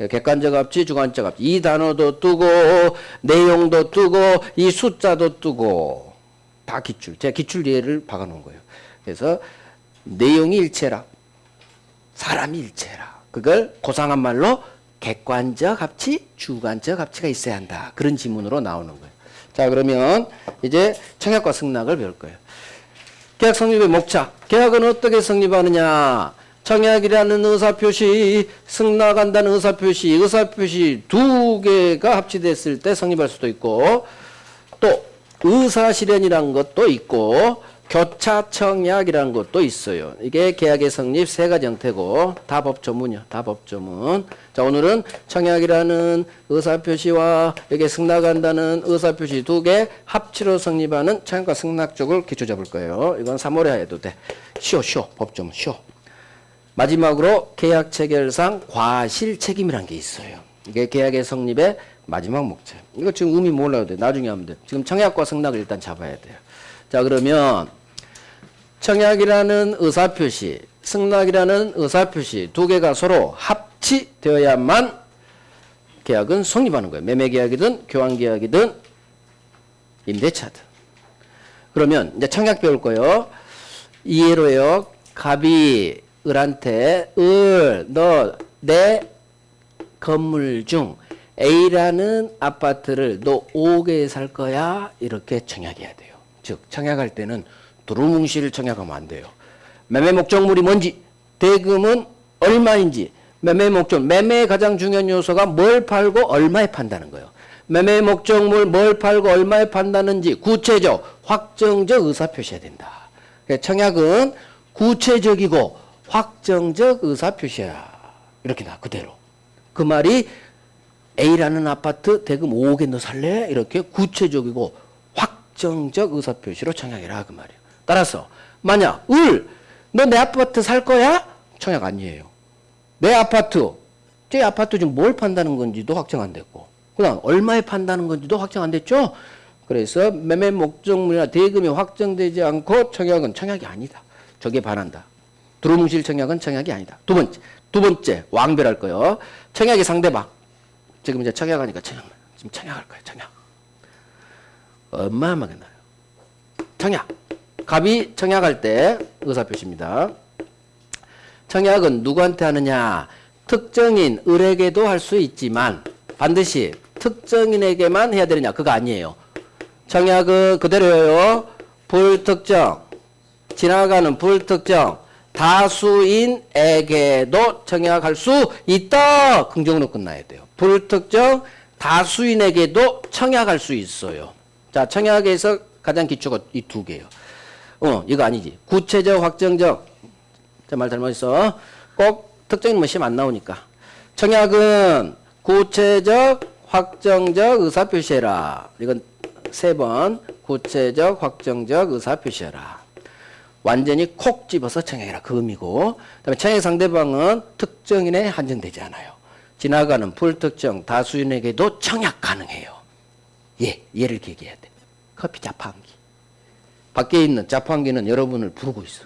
객관적 합치, 주관적 합치. 이 단어도 뜨고 내용도 뜨고 이 숫자도 뜨고 다 기출. 제가 기출 예를 박아놓은 거예요. 그래서 내용이 일치해라. 사람이 일치해라. 그걸 고상한 말로 객관적 합치, 주관적 합치가 있어야 한다. 그런 지문으로 나오는 거예요. 자, 그러면 이제 청약과 승낙을 배울 거예요. 계약 성립의 목차. 계약은 어떻게 성립하느냐? 청약이라는 의사표시, 승낙한다는 의사표시 두 개가 합치됐을 때 성립할 수도 있고, 또 의사실현이라는 것도 있고, 교차청약이라는 것도 있어요. 이게 계약의 성립 세 가지 형태고 다 법조문이요. 다 법조문. 자, 오늘은 청약이라는 의사표시와 여기에 승낙한다는 의사표시 두 개 합치로 성립하는 청약과 승낙 쪽을 기초 잡을 거예요. 이건 3월에 해도 돼. 쉬워. 법조문 쉬워. 마지막으로 계약 체결상 과실 책임이라는 게 있어요. 이게 계약의 성립의 마지막 목적. 이거 지금 의미 몰라도 돼. 나중에 하면 돼. 지금 청약과 승낙을 일단 잡아야 돼요. 자, 그러면 청약이라는 의사표시, 승낙이라는 의사표시 두 개가 서로 합치되어야만 계약은 성립하는 거예요. 매매계약이든 교환계약이든 임대차든. 그러면 이제 청약 배울 거예요. 이해로요. 갑이 을한테 너 내 건물 중 A라는 아파트를 너 5개에 살 거야. 이렇게 청약해야 돼요. 즉 청약할 때는 두루뭉실 청약하면 안 돼요. 매매 목적물이 뭔지, 대금은 얼마인지, 매매 목적, 매매의 가장 중요한 요소가 뭘 팔고 얼마에 판다는 거예요. 매매 목적물 뭘 팔고 얼마에 판다는지 구체적, 확정적 의사표시해야 된다. 그러니까 청약은 구체적이고 확정적 의사표시야. 이렇게 나 그대로. 그 말이 A라는 아파트 대금 5억에 너 살래? 이렇게 구체적이고 확정적 의사표시로 청약해라 그 말이에요. 따라서 만약 너 내 아파트 살 거야? 청약 아니에요. 내 아파트, 제 아파트 지금 뭘 판다는 건지도 확정 안 됐고 그다음 얼마에 판다는 건지도 확정 안 됐죠? 그래서 매매 목적물이나 대금이 확정되지 않고 청약은 청약이 아니다. 저게 반한다. 두루뭉실 청약은 청약이 아니다. 두 번째 왕별할 거요. 청약의 상대방. 지금 이제 청약하니까 지금 청약할 거예요. 청약. 어마어마하게 나요. 청약. 갑이 청약할 때 의사표시입니다. 청약은 누구한테 하느냐? 특정인 을에게도 할 수 있지만 반드시 특정인에게만 해야 되느냐? 그거 아니에요. 청약은 그대로예요. 불특정, 지나가는 불특정, 다수인에게도 청약할 수 있다. 긍정으로 끝나야 돼요. 불특정, 다수인에게도 청약할 수 있어요. 자, 청약에서 가장 기초가 이 두 개예요. 이거 아니지. 구체적, 확정적. 자, 말 잘못했어. 꼭 특정인 뭐 시험 안 나오니까. 청약은 구체적, 확정적 의사표시해라. 이건 3번. 구체적, 확정적 의사표시해라. 완전히 콕 집어서 청약해라. 그 의미고. 그다음에 청약 상대방은 특정인에 한정되지 않아요. 지나가는 불특정 다수인에게도 청약 가능해요. 얘를 얘기해야 돼. 커피 자판기. 밖에 있는 자판기는 여러분을 부르고 있어.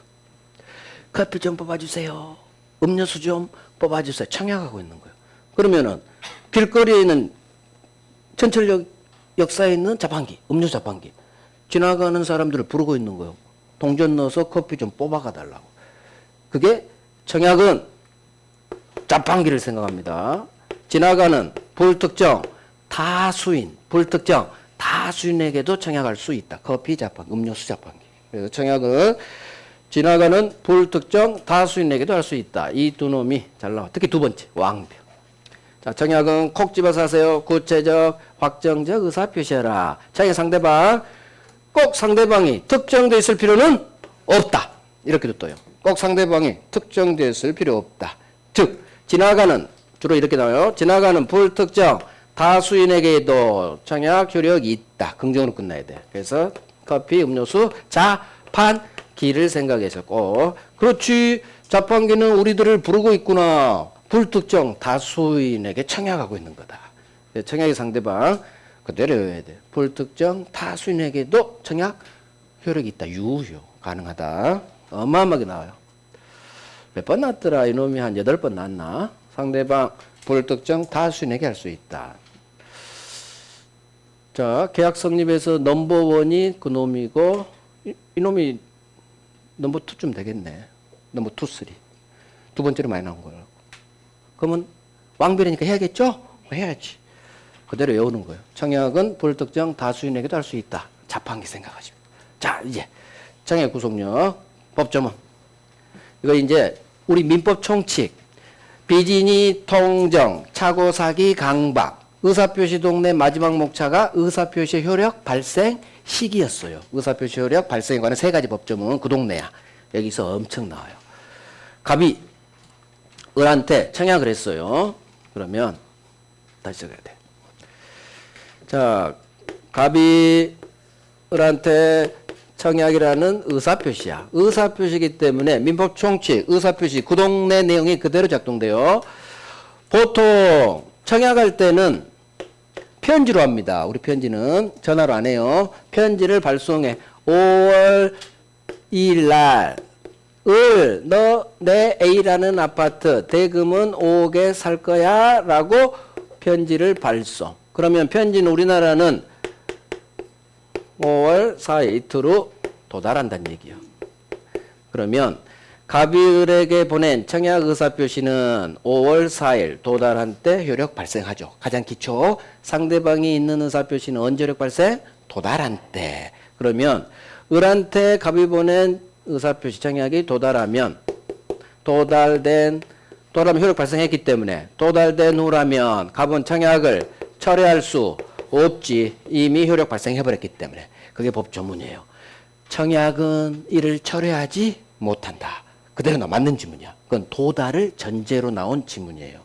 커피 좀 뽑아주세요. 음료수 좀 뽑아주세요. 청약하고 있는 거예요. 그러면은 길거리에 있는 전철역 역사에 있는 자판기, 음료 자판기. 지나가는 사람들을 부르고 있는 거예요. 동전 넣어서 커피 좀 뽑아가 달라고. 그게 청약은 자판기를 생각합니다. 지나가는 불특정 다수인에게도 청약할 수 있다. 커피 자판기, 음료수 자판기. 그래서 청약은 지나가는 불특정 다수인에게도 할 수 있다. 이 두 놈이 잘 나와. 특히 두 번째 왕별. 자, 청약은 콕 집어서 하세요. 구체적, 확정적 의사 표시해라. 청약 상대방 꼭 상대방이 특정되어 있을 필요는 없다. 이렇게도 떠요. 꼭 상대방이 특정되어 있을 필요 없다. 즉 지나가는 주로 이렇게 나와요. 지나가는 불특정 다수인에게도 청약 효력이 있다. 긍정으로 끝나야 돼. 그래서 커피, 음료수, 자판기를 생각해서 꼭 그렇지. 자판기는 우리들을 부르고 있구나. 불특정 다수인에게 청약하고 있는 거다. 청약의 상대방 그대로 외워야 돼. 불특정 다수인에게도 청약 효력이 있다. 유효 가능하다. 어마어마하게 나와요. 몇 번 났더라. 이놈이 한 8번 났나? 상대방 불특정 다수인에게 할 수 있다. 자, 계약 성립에서 넘버원이 그 놈이고 이놈이 넘버 2쯤 되겠네. 넘버 2, 3. 두 번째로 많이 나온 거예요. 그러면 왕별이니까 해야겠죠? 해야지. 그대로 외우는 거예요. 청약은 불특정 다수인에게도 할 수 있다. 자판기 생각하시면. 자, 이제 청약 구속력 법조문. 이거 이제 우리 민법 총칙, 비진이 통정, 차고 사기 강박, 의사표시 동네 마지막 목차가 의사표시 효력 발생 시기였어요. 의사표시 효력 발생에 관한 3가지 법조문 그 동네야. 여기서 엄청 나와요. 갑이 을한테 청약을 했어요. 그러면 다시 적어야 돼. 자, 갑이 을한테 청약이라는 의사표시야. 의사표시이기 때문에 민법 총칙, 의사표시 그 동네 내용이 그대로 작동돼요. 보통 청약할 때는 편지로 합니다. 우리 편지는 전화로 안 해요. 편지를 발송해. 5월 2일 너 내 A라는 아파트 대금은 5억에 살 거야 라고 편지를 발송. 그러면 편지는 우리나라는 5월 4일 이틀 후 도달한다는 얘기예요. 그러면 갑이을에게 보낸 청약 의사표시는 5월 4일 도달한 때 효력 발생하죠. 가장 기초. 상대방이 있는 의사표시는 언제 효력 발생? 도달한 때. 그러면 을한테 갑이 보낸 의사표시 청약이 도달하면 도달하면 효력 발생했기 때문에 도달된 후라면 갑은 청약을 철회할 수 없지. 이미 효력 발생해버렸기 때문에. 그게 법조문이에요. 청약은 이를 철회하지 못한다. 그대로 맞는 지문이야. 그건 도달을 전제로 나온 지문이에요.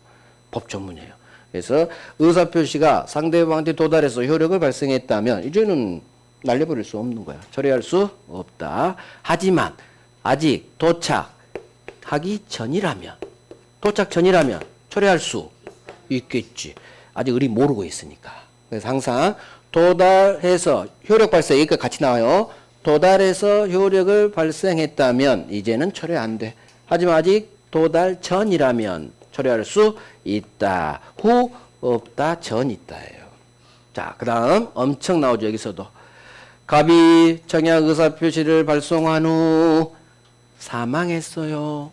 법조문이에요. 그래서 의사표시가 상대방한테 도달해서 효력을 발생했다면 이제는 날려버릴 수 없는 거야. 처리할 수 없다. 하지만 아직 도착하기 전이라면 처리할 수 있겠지. 아직 을이 모르고 있으니까. 그래서 항상 도달해서 효력 발생 여기까지 같이 나와요. 도달해서 효력을 발생했다면 이제는 처리 안 돼. 하지만 아직 도달 전이라면 처리할 수 있다. 후 없다. 전 있다예요. 자, 그 다음 엄청 나오죠. 여기서도. 갑이 청약 의사표시를 발송한 후 사망했어요.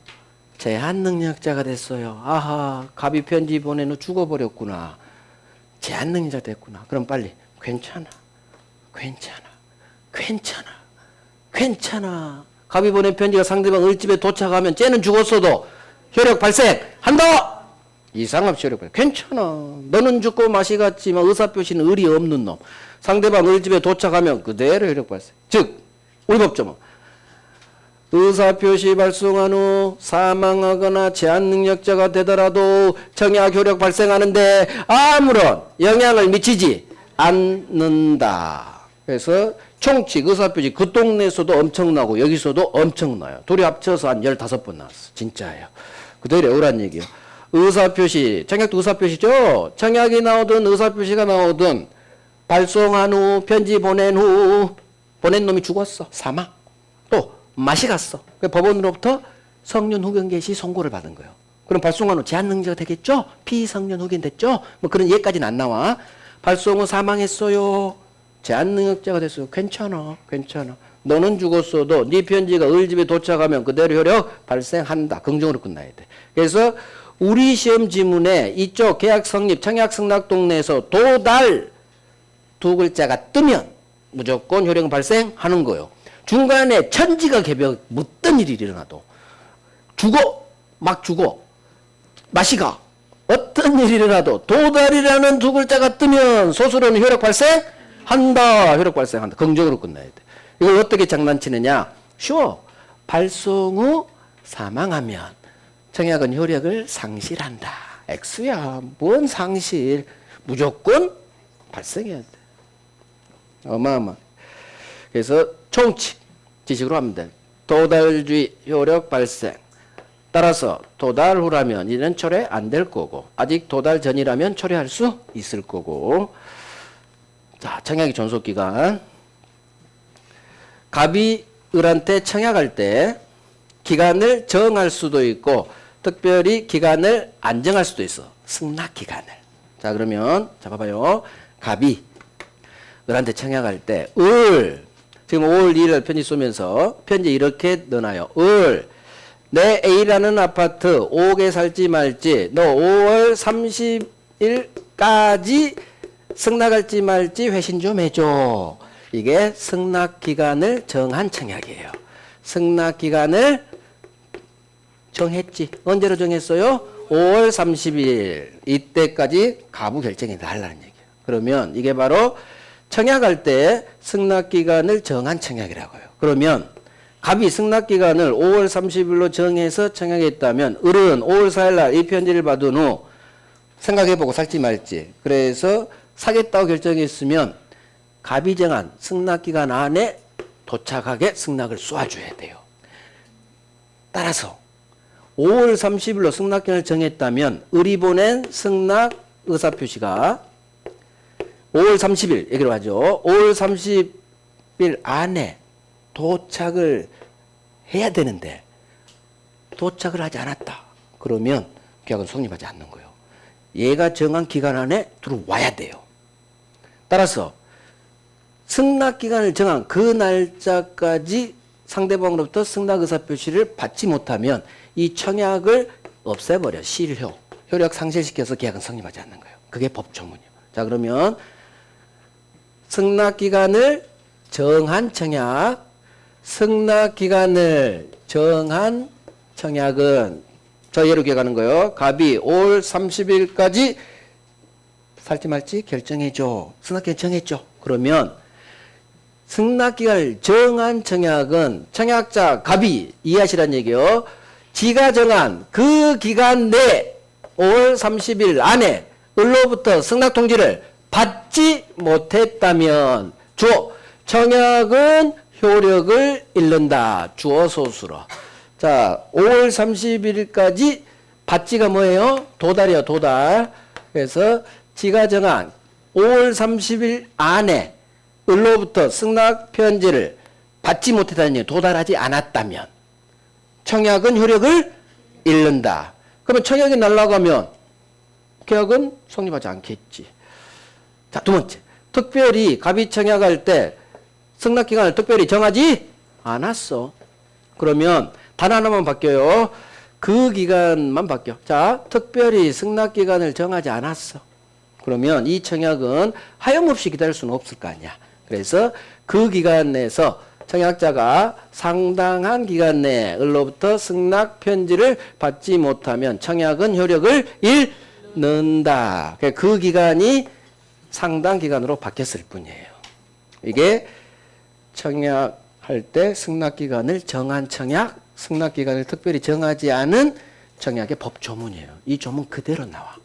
제한 능력자가 됐어요. 아하, 갑이 편지 보낸 후 죽어버렸구나. 제한 능력자 됐구나. 그럼 빨리 괜찮아. 갑이 보낸 편지가 상대방 을집에 도착하면 쟤는 죽었어도 효력 발생한다. 이상 없이 효력 발생. 괜찮아. 너는 죽고 맛이 갔지만 의사표시는 을이 없는 놈. 상대방 을집에 도착하면 그대로 효력 발생. 즉 우리 법조문 의사표시 발송한 후 사망하거나 제한 능력자가 되더라도 청약 효력 발생하는데 아무런 영향을 미치지 않는다. 그래서 총칙 의사표시 그 동네에서도 엄청나고 여기서도 엄청나요. 둘이 합쳐서 한 15번 나왔어. 진짜예요. 그대로 외우란 얘기예요. 의사표시, 청약도 의사표시죠. 청약이 나오든 의사표시가 나오든 발송한 후 편지 보낸 후 보낸 놈이 죽었어. 사망. 또 맛이 갔어. 법원으로부터 성년 후견 개시 선고를 받은 거예요. 그럼 발송한 후 제한 능력자가 되겠죠? 피성년 후견 됐죠? 뭐 그런 얘기까지는 안 나와. 발송 후 사망했어요. 제한 능력자가 됐어요. 괜찮아. 너는 죽었어도 네 편지가 을집에 도착하면 그대로 효력 발생한다. 긍정으로 끝나야 돼. 그래서 우리 시험 지문에 이쪽 계약 성립 청약 승낙 동네에서 도달 두 글자가 뜨면 무조건 효력 발생하는 거예요. 중간에 천지가 개벽 어떤 일이 일어나도 막 죽어 마시가 어떤 일이 일어나도 도달이라는 두 글자가 뜨면 소수로는 효력 발생한다. 효력 발생한다. 긍정으로 끝나야 돼. 이걸 어떻게 장난치느냐? 쉬워. 발송 후 사망하면 청약은 효력을 상실한다. X야. 뭔 상실. 무조건 발생해야 돼. 어마어마. 그래서 총칙 지식으로 하면 돼. 도달주의 효력 발생. 따라서 도달 후라면 이는 철회 안 될 거고 아직 도달 전이라면 철회할 수 있을 거고. 자, 청약의 존속기간. 갑이 을한테 청약할 때 기간을 정할 수도 있고 특별히 기간을 안 정할 수도 있어. 승낙기간을. 자, 그러면 자 봐봐요. 갑이 을한테 청약할 때 지금 5월 2일 편지 쏘면서 편지 이렇게 넣어놔요. 내 A라는 아파트 5억에 살지 말지 너 5월 30일까지 승낙할지 말지 회신 좀 해줘. 이게 승낙기간을 정한 청약이에요. 승낙기간을 정했지. 언제로 정했어요? 5월 30일. 이때까지 가부 결정이 달라는 얘기예요. 그러면 이게 바로 청약할 때 승낙기간을 정한 청약이라고요. 그러면 갑이 승낙기간을 5월 30일로 정해서 청약했다면 을은 5월 4일날 이 편지를 받은 후 생각해보고 살지 말지. 그래서 사겠다고 결정했으면 갑이 정한 승낙기간 안에 도착하게 승낙을 쏘아줘야 돼요. 따라서 5월 30일로 승낙기간을 정했다면 을이 보낸 승낙 의사표시가 5월 30일 얘기로 하죠. 5월 30일 안에 도착을 해야 되는데 도착을 하지 않았다. 그러면 계약은 성립하지 않는 거예요. 얘가 정한 기간 안에 들어와야 돼요. 따라서 승낙기간을 정한 그 날짜까지 상대방으로부터 승낙 의사표시를 받지 못하면 이 청약을 없애버려. 실효. 효력 상실시켜서 계약은 성립하지 않는 거예요. 그게 법조문이에요. 자, 그러면 승낙기간을 정한 청약, 승낙기간을 정한 청약은 저 예로 기억하는 거예요. 갑이 5월 30일까지 살지 말지 결정해줘. 승낙기간 정했죠. 그러면 승낙기간을 정한 청약은 청약자 갑이 이해하시란 얘기요. 지가 정한 그 기간 내 5월 30일 안에 을로부터 승낙통지를 받지 못했다면 주어 청약은 효력을 잃는다. 주어 소수로. 자, 5월 31일까지 받지가 뭐예요? 도달이요, 도달. 그래서 지가 정한 5월 30일 안에 을로부터 승낙 편지를 받지 못했다는 얘기, 도달하지 않았다면 청약은 효력을 잃는다. 그러면 청약이 날아가면 계약은 성립하지 않겠지. 자, 두 번째. 특별히 갑이 청약할 때 승낙기간을 특별히 정하지 않았어. 그러면 단 하나만 바뀌어요. 그 기간만 바뀌어. 자, 특별히 승낙기간을 정하지 않았어. 그러면 이 청약은 하염없이 기다릴 수는 없을 거 아니야. 그래서 그 기간 내에서 청약자가 상당한 기간 내에 을로부터 승낙 편지를 받지 못하면 청약은 효력을 잃는다. 그 기간이 상당 기간으로 바뀌었을 뿐이에요. 이게 청약할 때 승낙기간을 정한 청약, 승낙기간을 특별히 정하지 않은 청약의 법조문이에요. 이 조문 그대로 나와.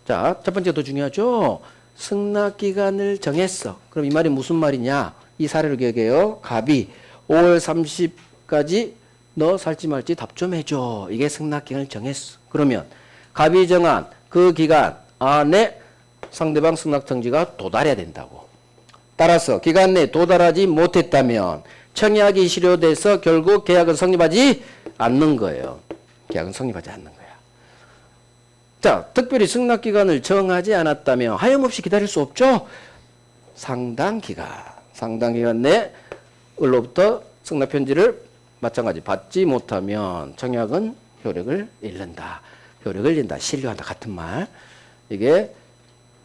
자, 첫 번째 더 중요하죠. 승낙기간을 정했어. 그럼 이 말이 무슨 말이냐? 이 사례를 기억해요. 갑이 5월 30까지 너 살지 말지 답 좀 해줘. 이게 승낙기간을 정했어. 그러면 갑이 정한 그 기간 안에 상대방 승낙통지가 도달해야 된다고. 따라서 기간 내에 도달하지 못했다면 청약이 실효돼서 결국 계약은 성립하지 않는 거예요. 계약은 성립하지 않는 거야. 자, 특별히 승낙기간을 정하지 않았다면 하염없이 기다릴 수 없죠. 상당 기간 내에 을로부터 승낙편지를 마찬가지 받지 못하면 청약은 효력을 잃는다. 효력을 잃는다. 신뢰한다. 같은 말. 이게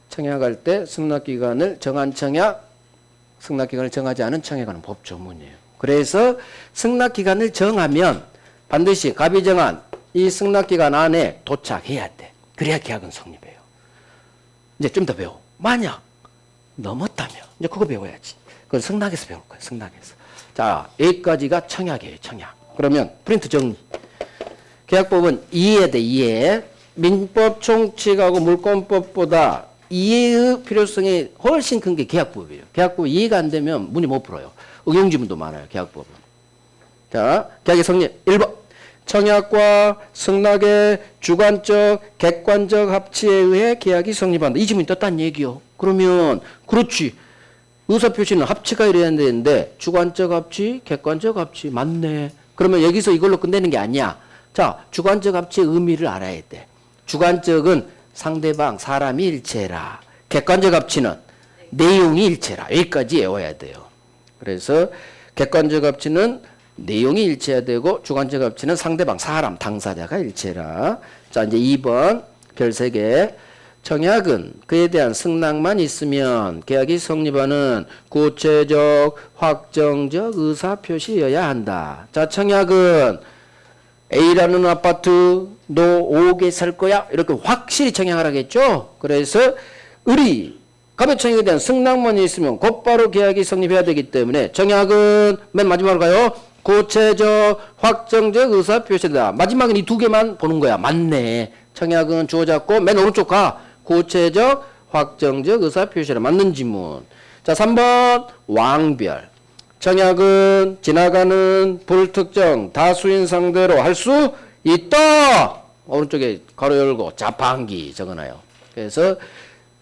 청약할 때 승낙기간을 정한 청약, 승낙기간을 정하지 않은 청약하는 법조문이에요. 그래서 승낙기간을 정하면 반드시 갑이 정한 이 승낙기간 안에 도착해야 돼. 그래야 계약은 성립해요. 이제 좀 더 배워. 만약 넘었다면 이제 그거 배워야지. 그건 승낙에서 배울 거예요. 승낙에서. 자, 여기까지가 청약이에요. 청약. 그러면 프린트 정리. 계약법은 이해해야 돼. 이해. 민법 총칙하고 물권법보다 이해의 필요성이 훨씬 큰 게 계약법이에요. 계약법 이해가 안 되면 문이 못 풀어요. 응용지문도 많아요. 계약법은. 자, 계약의 성립 1번. 청약과 승낙의 주관적, 객관적 합치에 의해 계약이 성립한다. 이 지문이 떴다는 얘기요. 그러면 그렇지. 의사표시는 합치가 이래야 되는데 주관적 합치, 객관적 합치 맞네. 그러면 여기서 이걸로 끝내는 게 아니야. 자, 주관적 합치의 의미를 알아야 돼. 주관적은 상대방, 사람이 일체라. 객관적 합치는 내용이 일체라. 여기까지 외워야 돼요. 그래서 객관적 합치는 내용이 일체해야 되고 주관적 합치는 상대방, 사람, 당사자가 일체라. 자, 이제 2번 별 3개. 청약은 그에 대한 승낙만 있으면 계약이 성립하는 구체적, 확정적 의사표시여야 한다. 자, 청약은 A라는 아파트 너 5개 살 거야? 이렇게 확실히 청약하라겠죠? 그래서 을이 갑의 청약에 대한 승낙만 있으면 곧바로 계약이 성립해야 되기 때문에 청약은 맨 마지막으로 가요. 구체적, 확정적 의사표시다. 마지막엔 이 2개만 보는 거야. 맞네. 청약은 주어 잡고 맨 오른쪽 가. 구체적, 확정적 의사표시라. 맞는 지문. 자, 3번 왕별. 청약은 지나가는 불특정 다수인 상대로 할 수 있다. 오른쪽에 가로 열고 자판기 적어놔요. 그래서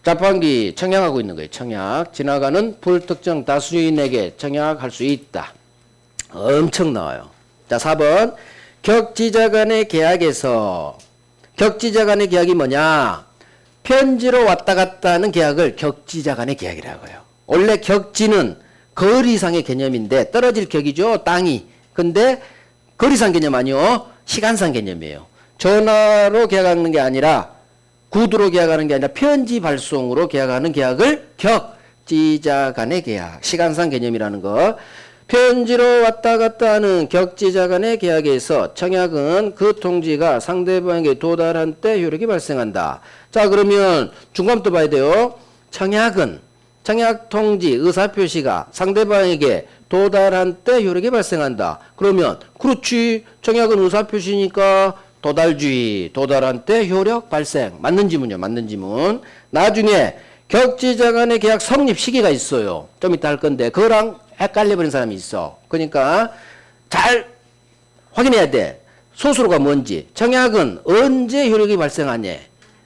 자판기 청약하고 있는 거예요. 청약. 지나가는 불특정 다수인에게 청약할 수 있다. 엄청 나와요. 자, 4번. 격지자 간의 계약에서, 격지자 간의 계약이 뭐냐? 편지로 왔다 갔다 하는 계약을 격지자 간의 계약이라고 해요. 원래 격지는 거리상의 개념인데 떨어질 격이죠, 땅이. 근데 거리상 개념 아니요, 시간상 개념이에요. 전화로 계약하는 게 아니라 구두로 계약하는 게 아니라 편지 발송으로 계약하는 계약을 격지자 간의 계약, 시간상 개념이라는 거. 편지로 왔다 갔다 하는 격지자 간의 계약에서 청약은 그 통지가 상대방에게 도달한 때 효력이 발생한다. 자, 그러면 중간부터 봐야 돼요. 청약은, 청약 통지 의사표시가 상대방에게 도달한 때 효력이 발생한다. 그러면 그렇지, 청약은 의사표시니까 도달주의, 도달한 때 효력 발생. 맞는 지문이요, 맞는 지문. 나중에 격지자 간의 계약 성립 시기가 있어요. 좀 이따 할 건데 그거랑 헷갈려버린 사람이 있어. 그러니까 잘 확인해야 돼. 소수로가 뭔지. 청약은 언제 효력이 발생하냐?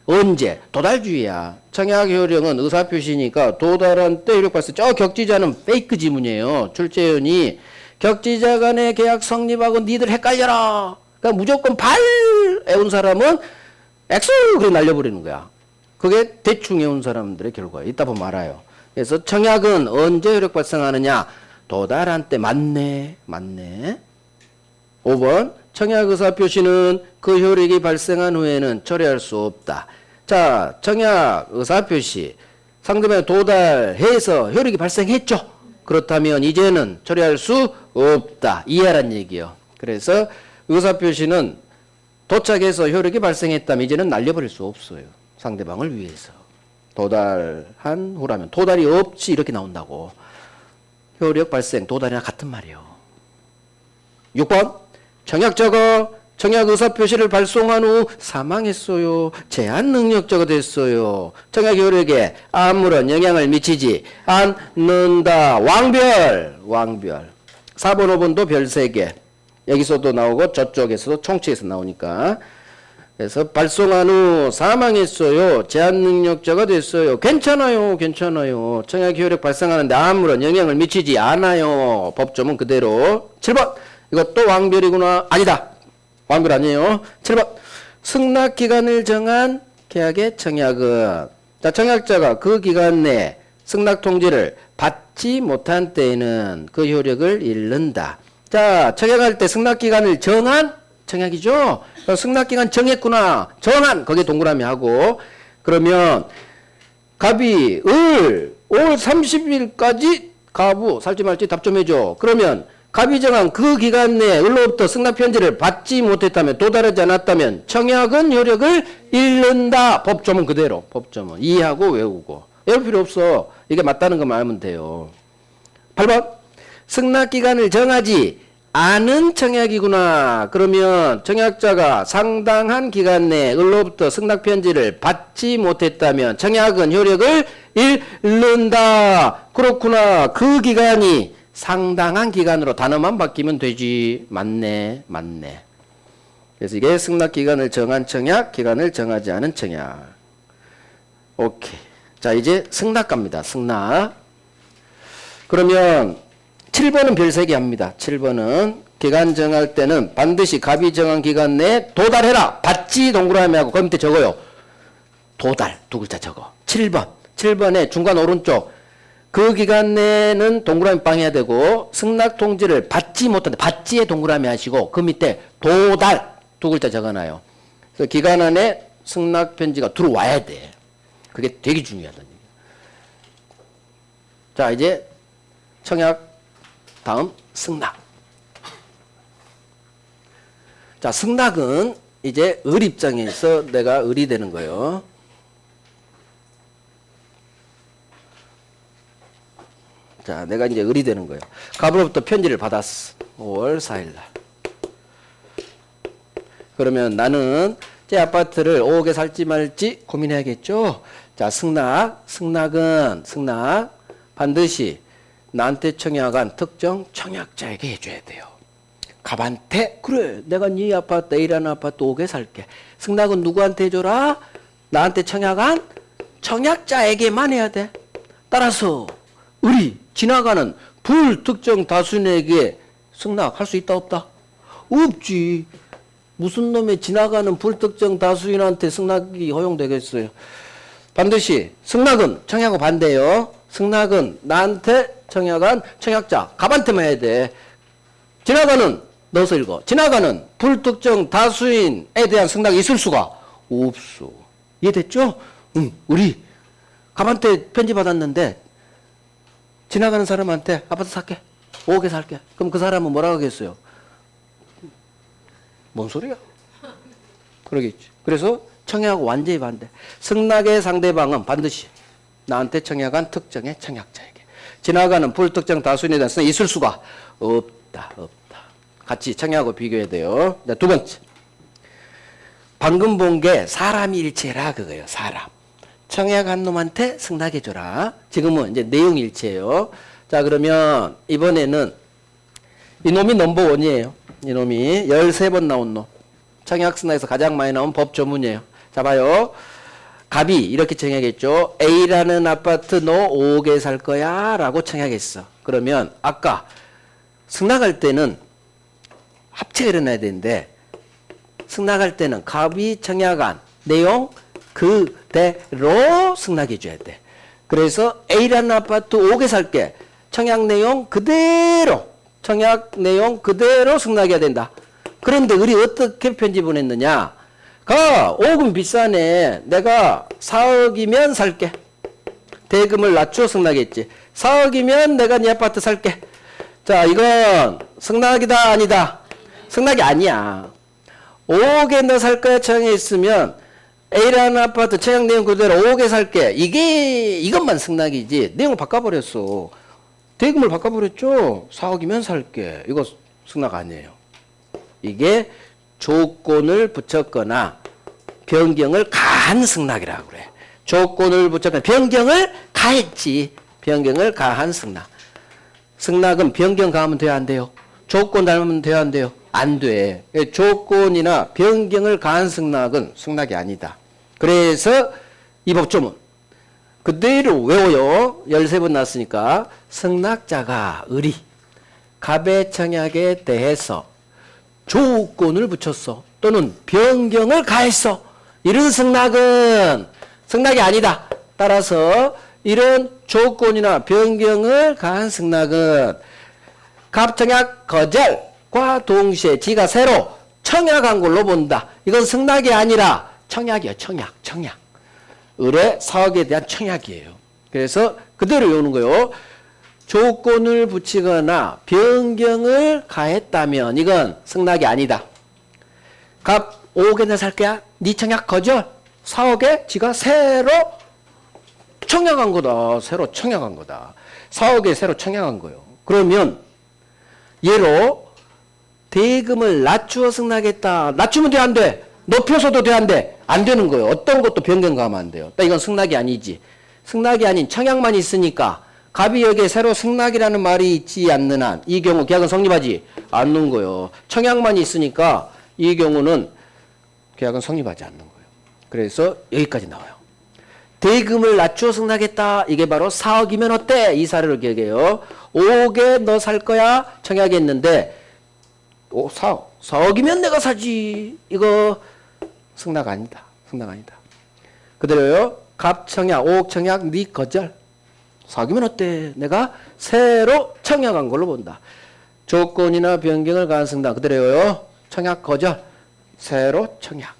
언제? 도달주의야. 청약 효력은 의사표시니까 도달한 때 효력 발생. 저 격지자는 페이크 지문이에요. 출제연이 격지자 간의 계약 성립하고 니들 헷갈려라. 그러니까 무조건 발 애운 사람은 X 그래 날려버리는 거야. 그게 대충 애운 사람들의 결과예요. 이따 보면 알아요. 그래서 청약은 언제 효력 발생하느냐? 도달한 때. 맞네. 맞네. 5번. 청약 의사표시는 그 효력이 발생한 후에는 철회할 수 없다. 자, 청약 의사표시 상대방에 도달해서 효력이 발생했죠. 그렇다면 이제는 철회할 수 없다. 이해하란 얘기요. 그래서 의사표시는 도착해서 효력이 발생했다면 이제는 날려버릴 수 없어요. 상대방을 위해서. 도달한 후라면 도달이 없이 이렇게 나온다고. 효력 발생, 도달이나 같은 말이에요. 6번. 청약자가 청약 의사표시를 발송한 후 사망했어요. 제한 능력자가 됐어요. 청약 효력에 아무런 영향을 미치지 않는다. 왕별. 왕별. 4번, 5번도 별 3개. 여기서도 나오고 저쪽에서도 총칙에서 나오니까. 그래서 발송한 후 사망했어요. 제한 능력자가 됐어요. 괜찮아요. 괜찮아요. 청약 효력 발생하는데 아무런 영향을 미치지 않아요. 법조문 그대로. 7번. 이것도 왕별이구나. 아니다. 왕별 아니에요. 7번. 승낙기간을 정한 계약의 청약은, 자, 청약자가 그 기간 내에 승낙통지를 받지 못한 때에는 그 효력을 잃는다. 자, 청약할 때 승낙기간을 정한 청약이죠. 승낙기간 정했구나. 정한. 거기에 동그라미 하고. 그러면 갑이 을 5월 30일까지 가부 살지 말지 답 좀 해줘. 그러면 갑이 정한 그 기간 내에 을로부터 승낙편지를 받지 못했다면, 도달하지 않았다면 청약은 효력을 잃는다. 법조문 그대로. 법조문 이해하고 외우고. 외울 필요 없어. 이게 맞다는 것만 알면 돼요. 8번. 승낙기간을 정하지 않은 청약이구나. 그러면 청약자가 상당한 기간 내에 을로부터 승낙편지를 받지 못했다면 청약은 효력을 잃는다. 그렇구나. 그 기간이 상당한 기간으로 단어만 바뀌면 되지. 맞네. 맞네. 그래서 이게 승낙기간을 정한 청약, 기간을 정하지 않은 청약. 오케이. 자, 이제 승낙 갑니다. 승낙. 그러면 7번은 별 3개 합니다. 7번은 기간 정할 때는 반드시 갑이 정한 기간 내에 도달해라. 받지 동그라미 하고 그 밑에 적어요. 도달 두 글자 적어. 7번. 7번에 중간 오른쪽 그 기간 내에는 동그라미 빵 해야 되고 승낙 통지를 받지 못한다. 받지에 동그라미 하시고 그 밑에 도달 두 글자 적어놔요. 그래서 기간 안에 승낙 편지가 들어와야 돼. 그게 되게 중요하다는 얘기예요. 자, 이제 청약 다음 승낙. 자, 승낙은 이제 을 입장에서 내가 을이 되는 거예요. 자, 내가 이제 을이 되는 거예요. 갑으로부터 편지를 받았어. 5월 4일 날. 그러면 나는 제 아파트를 5억에 살지 말지 고민해야겠죠. 자, 승낙. 승낙은 반드시 나한테 청약한 특정 청약자에게 해줘야 돼요. 갑한테 그래 내가 네 아파트 A라는 아파트 5억에 살게. 승낙은 누구한테 해줘라? 나한테 청약한 청약자에게만 해야 돼. 따라서 을이 지나가는 불특정 다수인에게 승낙 할 수 있다 없다? 없지. 무슨 놈의 지나가는 불특정 다수인한테 승낙이 허용되겠어요? 반드시 승낙은 청약하고 반대예요. 승낙은 나한테 청약한 청약자 갑한테만 해야 돼. 지나가는 넣어서 읽어. 지나가는 불특정 다수인에 대한 승낙이 있을 수가 없어. 이해됐죠? 응. 우리 갑한테 편지 받았는데 지나가는 사람한테 아파트 살게. 5개 살게. 그럼 그 사람은 뭐라고 하겠어요? 뭔 소리야? 그러겠지. 그래서 청약하고 완전히 반대. 승낙의 상대방은 반드시 나한테 청약한 특정의 청약자에게. 지나가는 불특정 다수인에 대한 승낙이 있을 수가 없다. 같이 청약하고 비교해야 돼요. 두 번째. 방금 본 게 사람이 일체라 그거예요. 사람. 청약한 놈한테 승낙해줘라. 지금은 이제 내용 일체예요. 자, 그러면 이번에는 이놈이 넘버원이에요. 이놈이 13번 나온 놈. 청약승낙에서 가장 많이 나온 법 조문이에요. 자, 봐요. 갑이 이렇게 청약했죠. A라는 아파트 너 5개 살 거야 라고 청약했어. 그러면 아까 승낙할 때는 합체가 일어나야 되는데 승낙할 때는 갑이 청약한 내용 그대로 승낙해 줘야 돼. 그래서 A라는 아파트 5개 살게. 청약 내용 그대로 승낙해야 된다. 그런데 우리 어떻게 편지 보냈느냐? 5금 비싸네. 내가 4억이면 살게. 대금을 낮추어 승낙했지. 4억이면 내가 네 아파트 살게. 자, 이건 승낙이다 아니다? 승낙이 아니야. 5억에 너 살 거야 청약했으면 A라는 아파트 청약 내용 그대로 5억에 살게. 이것만 승낙이지. 내용을 바꿔버렸어. 대금을 바꿔버렸죠. 4억이면 살게. 이거 승낙 아니에요. 이게 조건을 붙였거나 변경을 가한 승낙이라고 그래. 조건을 붙였거나 변경을 가했지. 변경을 가한 승낙. 승낙은 변경 가하면 돼요, 안 돼요? 조건 닮으면 돼요, 안 돼요? 안 돼. 조건이나 변경을 가한 승낙은 승낙이 아니다. 그래서 이 법조문 그대로 외워요. 13번 났으니까 승낙자가 을이 갑의 청약에 대해서 조건을 붙였어. 또는 변경을 가했어. 이런 승낙은 승낙이 아니다. 따라서 이런 조건이나 변경을 가한 승낙은 갑청약 거절과 동시에 지가 새로 청약한 걸로 본다. 이건 승낙이 아니라 청약이에요. 청약. 을의 사억에 대한 청약이에요. 그래서 그대로 외우는 거예요. 조건을 붙이거나 변경을 가했다면 이건 승낙이 아니다. 갑 5억에 내 살 거야. 네 청약 거절. 4억에 지가 새로 청약한 거다. 새로 청약한 거다. 4억에 새로 청약한 거예요. 그러면 얘로 대금을 낮추어 승낙했다. 낮추면 돼, 안 돼? 높여서도 돼, 안 돼? 안 되는 거예요. 어떤 것도 변경 가하면 안 돼요. 이건 승낙이 아니지. 승낙이 아닌 청약만 있으니까 갑이 여기에 새로 승낙이라는 말이 있지 않는 한 이 경우 계약은 성립하지 않는 거예요. 청약만 있으니까 이 경우는 계약은 성립하지 않는 거예요. 그래서 여기까지 나와요. 대금을 낮추어 승낙했다. 이게 바로 4억이면 어때? 이 사례를 기억해요. 5억에 너 살 거야? 청약했는데 4억이면 내가 사지. 이거 승낙 아니다. 승낙 아니다. 그대로요. 갑 청약, 5억 청약, 네 거절. 4억이면 어때? 내가 새로 청약한 걸로 본다. 조건이나 변경을 가한 승낙. 그대로요. 청약 거절. 새로 청약.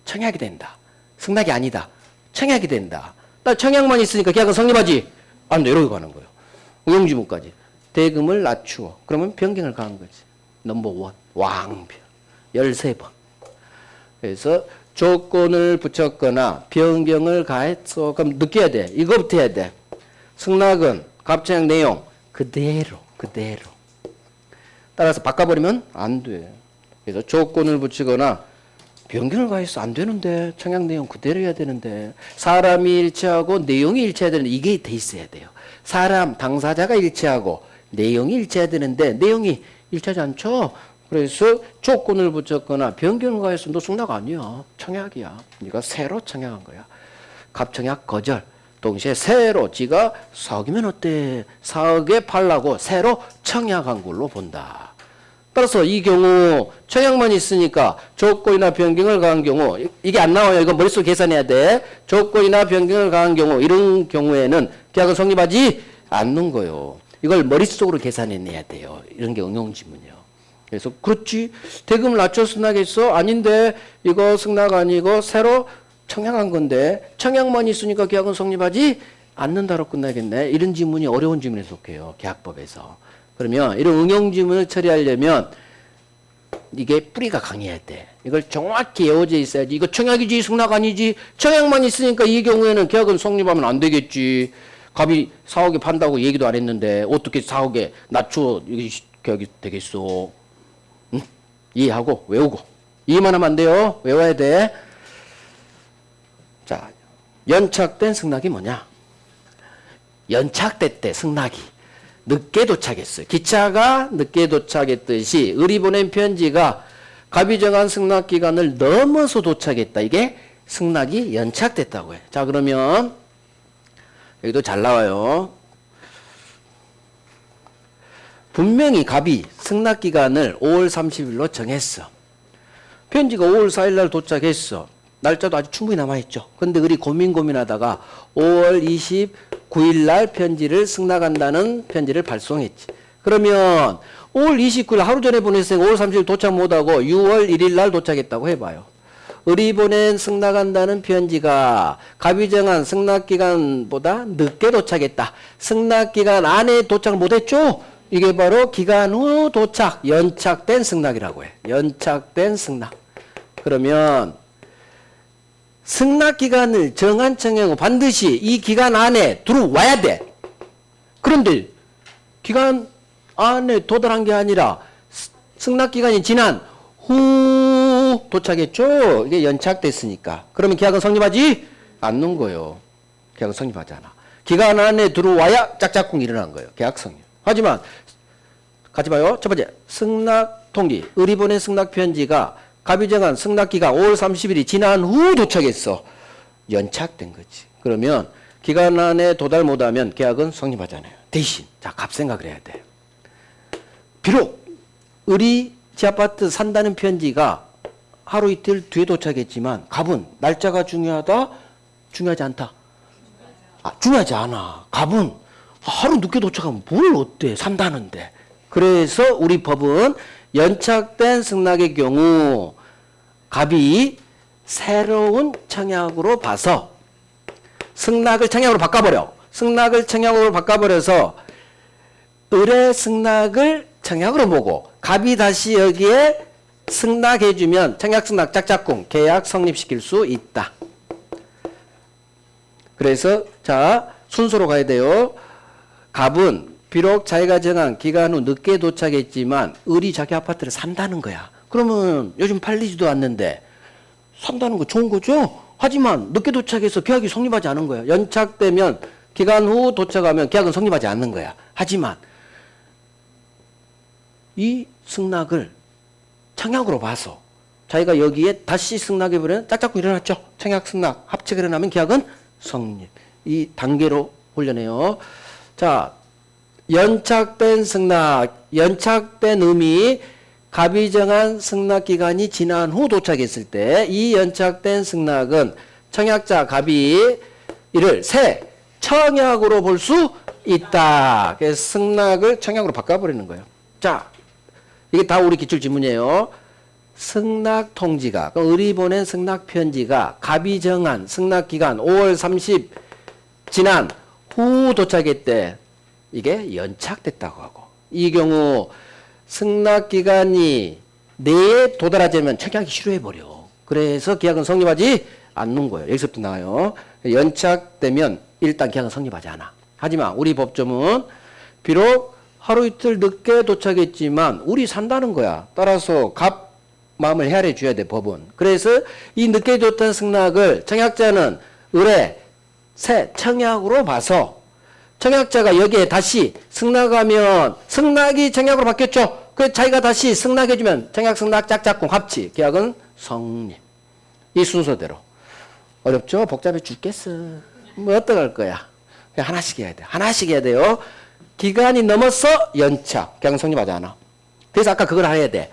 청약이 된다. 승낙이 아니다. 청약이 된다. 나 청약만 있으니까 계약은 성립하지? 안 돼. 이러고 가는 거예요. 우용지문까지. 대금을 낮추어. 그러면 변경을 가한 거지. 넘버원. 왕변. 13번. 그래서 조건을 붙였거나 변경을 가했어. 그럼 느껴야 돼. 이거부터 해야 돼. 승낙은 갑청약 내용 그대로. 따라서 바꿔버리면 안 돼. 그래서 조건을 붙이거나 변경을 가했어. 안 되는데. 청약 내용 그대로 해야 되는데. 사람이 일치하고 내용이 일치해야 되는데 이게 돼 있어야 돼요. 사람, 당사자가 일치하고 내용이 일치해야 되는데 내용이 일치하지 않죠? 그래서 조건을 붙였거나 변경을 가했어. 너 승낙 아니야. 청약이야. 네가 새로 청약한 거야. 갑청약 거절. 동시에 새로 지가 4억이면 어때? 4억에 팔라고 새로 청약한 걸로 본다. 따라서 이 경우 청약만 있으니까 조건이나 변경을 가한 경우 이게 안 나와요. 이거 머릿속에 계산해야 돼. 조건이나 변경을 가한 경우 이런 경우에는 계약은 성립하지 않는 거예요. 이걸 머릿속으로 계산해내야 돼요. 이런 게 응용지문이에요. 그래서 그렇지 대금을 낮춰 승낙했어? 아닌데 이거 승낙 아니고 새로 청약한 건데 청약만 있으니까 계약은 성립하지 않는다로 끝나겠네. 이런 지문이 어려운 지문에 속해요. 계약법에서. 그러면 이런 응용 지문을 처리하려면 이게 뿌리가 강해야 돼. 이걸 정확히 외워져 있어야지. 이거 청약이지 승낙 아니지. 청약만 있으니까 이 경우에는 계약은 성립하면 안 되겠지. 갑이 4억에 판다고 얘기도 안 했는데 어떻게 4억에 낮춰 이게 계약이 되겠어. 응? 이해하고 외우고. 이해만 하면 안 돼요. 외워야 돼. 자, 연착된 승낙이 뭐냐? 연착됐대 승낙이. 늦게 도착했어요. 기차가 늦게 도착했듯이 의리 보낸 편지가 갑이 정한 승낙 기간을 넘어서 도착했다. 이게 승낙이 연착됐다고 해. 자, 그러면 여기도 잘 나와요. 분명히 갑이 승낙 기간을 5월 30일로 정했어. 편지가 5월 4일 날 도착했어. 날짜도 아직 충분히 남아있죠. 근데 우리 고민하다가 5월 29일 날 편지를 승낙한다는 편지를 발송했지. 그러면 5월 29일 하루 전에 보냈으니까 5월 30일 도착 못하고 6월 1일 날 도착했다고 해봐요. 의리 보낸 승낙한다는 편지가 갑이 정한 승낙기간보다 늦게 도착했다. 승낙기간 안에 도착을 못했죠? 이게 바로 기간 후 도착, 연착된 승낙이라고 해. 연착된 승낙. 그러면 승낙기간을 정한 청약은 반드시 이 기간 안에 들어와야 돼. 그런데 기간 안에 도달한 게 아니라 승낙기간이 지난 후 도착했죠. 이게 연착됐으니까. 그러면 계약은 성립하지 않는 거예요. 계약은 성립하지 않아. 기간 안에 들어와야 짝짝꿍 일어난 거예요. 계약 성립. 하지만 같이 봐요. 첫 번째 승낙 통지. 의리 보낸 승낙 편지가 갑이 정한 승낙기간 5월 30일이 지난 후 도착했어. 연착된 거지. 그러면 기간 안에 도달 못하면 계약은 성립하잖아요. 대신 자, 갑 생각을 해야 돼. 비록 의리 지아파트 산다는 편지가 하루 이틀 뒤에 도착했지만 갑은 날짜가 중요하다? 중요하지 않다? 중요하지 않아. 갑은 하루 늦게 도착하면 뭘 어때? 산다는데. 그래서 우리 법은 연착된 승낙의 경우 갑이 새로운 청약으로 봐서 승낙을 청약으로 바꿔버려. 승낙을 청약으로 바꿔버려서 의뢰 승낙을 청약으로 보고 갑이 다시 여기에 승낙해주면 청약 승낙 짝짝꿍 계약 성립시킬 수 있다. 그래서 자 순서로 가야 돼요. 갑은 비록 자기가 정한 기간 후 늦게 도착했지만 의리 자기 아파트를 산다는 거야. 그러면 요즘 팔리지도 않는데 산다는 거 좋은 거죠? 하지만 늦게 도착해서 계약이 성립하지 않은 거야. 연착되면 기간 후 도착하면 계약은 성립하지 않는 거야. 하지만 이 승낙을 청약으로 봐서 자기가 여기에 다시 승낙해버리면 짝짝꿍 일어났죠. 청약 승낙 합체가 일어나면 계약은 성립. 이 단계로 올려내요. 자, 연착된 승낙, 연착된 의미 갑이 정한 승낙 기간이 지난 후 도착했을 때 이 연착된 승낙은 청약자 갑이 이를 새 청약으로 볼 수 있다. 그래서 승낙을 청약으로 바꿔버리는 거예요. 자, 이게 다 우리 기출 지문이에요. 승낙 통지가, 의리 보낸 승낙 편지가 갑이 정한 승낙 기간 5월 30 지난 후 도착했대. 이게 연착됐다고 하고, 이 경우 승낙 기간이 내에 도달하자면 청약이 실효해버려. 그래서 계약은 성립하지 않는 거예요. 여기서부터 나와요. 연착되면 일단 계약은 성립하지 않아. 하지만 우리 법조문 비록 하루 이틀 늦게 도착했지만 우리 산다는 거야. 따라서 갑 마음을 헤아려 줘야 돼, 법은. 그래서 이 늦게 줬던 승낙을 청약자는 의뢰 새 청약으로 봐서 청약자가 여기에 다시 승낙하면 승낙이 청약으로 바뀌었죠. 그래서 자기가 다시 승낙해주면 청약 승낙 짝짝꿍 합치 계약은 성립. 이 순서대로. 어렵죠? 복잡해 죽겠어. 뭐 어떡할 거야. 그냥 하나씩 해야 돼. 하나씩 해야 돼요. 기간이 넘어서 연착. 계약은 성립하지 않아. 그래서 아까 그걸 해야 돼.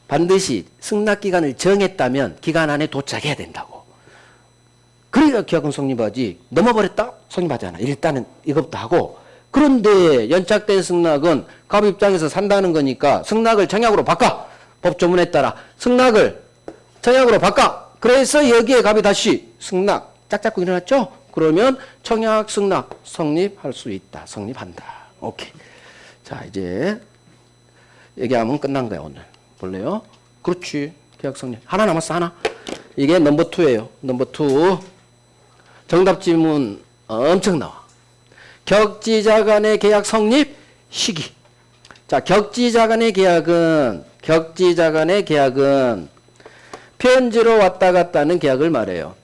반드시 승낙기간을 정했다면 기간 안에 도착해야 된다고. 그러니까 계약은 성립하지. 넘어버렸다? 성립하지 않아. 일단은 이것부터 하고. 그런데 연착된 승낙은 갑 입장에서 산다는 거니까 승낙을 청약으로 바꿔. 법조문에 따라 승낙을 청약으로 바꿔. 그래서 여기에 갑이 다시 승낙 짝 잡고 일어났죠? 그러면 청약 승낙 성립할 수 있다. 성립한다. 오케이. 자, 이제 얘기하면 끝난 거야, 오늘. 볼래요? 그렇지. 계약 성립. 하나 남았어, 하나. 이게 넘버 2예요. 넘버 2. 정답 지문 엄청 나와. 격지자 간의 계약 성립 시기. 자, 격지자 간의 계약은 편지로 왔다 갔다 하는 계약을 말해요.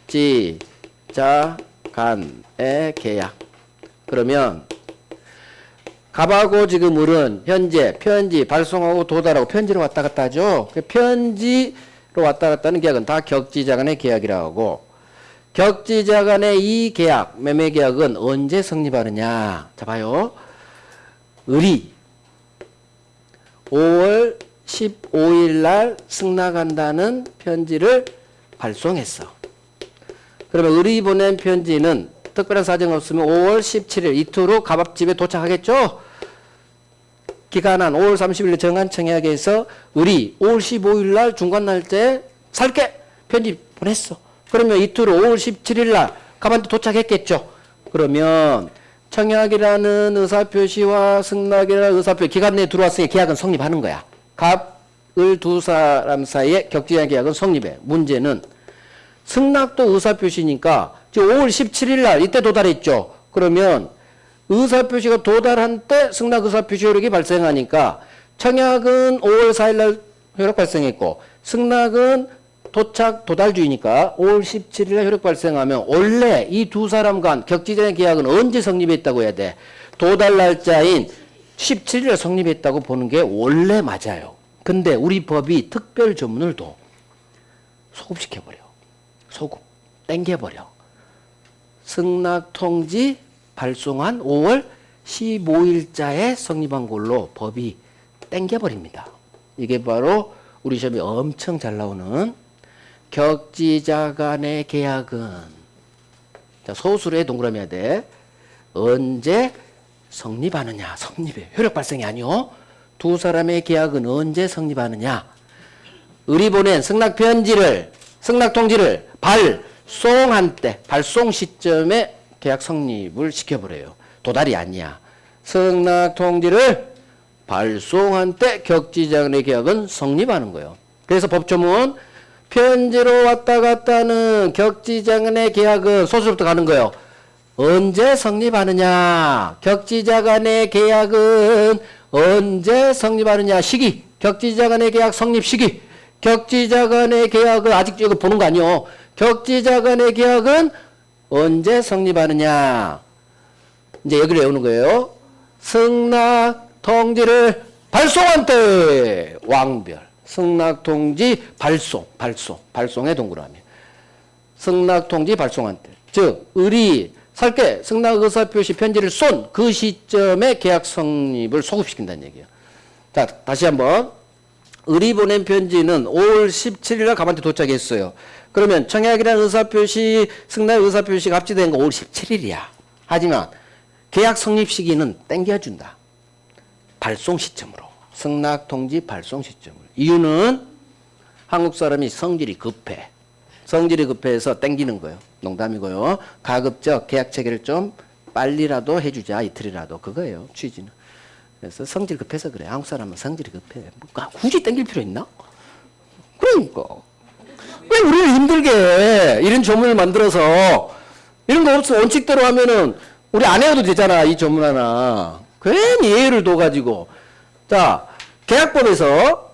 격지자 간의 계약. 그러면 갑하고 지금 을은 현재 편지 발송하고 도달하고 편지로 왔다 갔다 하죠. 편지로 왔다 갔다 하는 계약은 다 격지자 간의 계약이라고 하고, 격지자 간의 이 계약, 매매 계약은 언제 성립하느냐. 자, 봐요. 을이 5월 15일 날 승낙한다는 편지를 발송했어. 그러면 을이 보낸 편지는 특별한 사정 없으면 5월 17일 이틀 후 갑앞집에 도착하겠죠? 기간한 5월 30일 정한 청약에서 을이 5월 15일 날 중간 날짜에 살게 편지 보냈어. 그러면 이틀 후 5월 17일 날 갑한테 도착했겠죠? 그러면 청약이라는 의사표시와 승낙이라는 의사표시 기간 내에 들어왔으니 계약은 성립하는 거야. 갑을 두 사람 사이에 격지자 계약은 성립해. 문제는 승낙도 의사표시니까 지금 5월 17일 날 이때 도달했죠. 그러면 의사표시가 도달한 때 승낙 의사표시 효력이 발생하니까 청약은 5월 4일 날 효력 발생했고 승낙은 도달주의니까 5월 17일 날 효력 발생하면 원래 이 두 사람 간 격지자 계약은 언제 성립했다고 해야 돼? 도달 날짜인 17일 날 성립했다고 보는 게 원래 맞아요. 근데 우리 법이 특별 조문을 둬. 소급시켜버려. 소급. 땡겨버려. 승낙 통지 발송한 5월 15일자에 성립한 걸로 법이 땡겨버립니다. 이게 바로 우리 시험에 엄청 잘 나오는 격지자 간의 계약은, 자, 소수로의 동그라미 해야 돼. 언제 성립하느냐. 성립해. 효력 발생이 아니요. 두 사람의 계약은 언제 성립하느냐. 을이 보낸 승낙 편지를, 승낙 통지를 발송한 때, 발송 시점에 계약 성립을 시켜버려요. 도달이 아니야. 승낙 통지를 발송한 때 격지자 간의 계약은 성립하는 거예요. 그래서 법조문 편지로 왔다 갔다 하는 격지자 간의 계약은 소수부터 가는 거예요. 언제 성립하느냐. 격지자 간의 계약은 언제 성립하느냐. 시기. 격지자 간의 계약 성립 시기. 격지자 간의 계약은 아직 이거 보는 거 아니요. 격지자 간의 계약은 언제 성립하느냐. 이제 여기를 외우는 거예요. 승낙 통지를 발송한 때 왕별. 승낙 통지 발송의 동그라미. 승낙 통지 발송한 때. 즉 을이 살게 승낙 의사표시 편지를 쏜 그 시점에 계약 성립을 소급시킨다는 얘기예요. 자, 다시 한번. 을이 보낸 편지는 5월 17일 날 갑한테 도착했어요. 그러면 청약이라는 의사표시, 승낙 의사표시가 합치된 거 5월 17일이야. 하지만 계약 성립 시기는 땡겨준다. 발송 시점으로. 승낙 통지 발송 시점으로. 이유는 한국 사람이 성질이 급해. 성질이 급해서 땡기는 거예요. 농담이고요. 가급적 계약 체계를 좀 빨리라도 해주자. 이틀이라도. 그거예요. 취지는. 그래서 성질 급해서 그래. 한국 사람은 성질이 급해. 굳이 땡길 필요 있나? 그러니까. 왜 우리를 힘들게 해? 이런 조문을 만들어서 이런 거 없어. 원칙대로 하면은 우리 안 해도 되잖아. 이 조문 하나. 괜히 예의를 둬가지고. 자, 계약법에서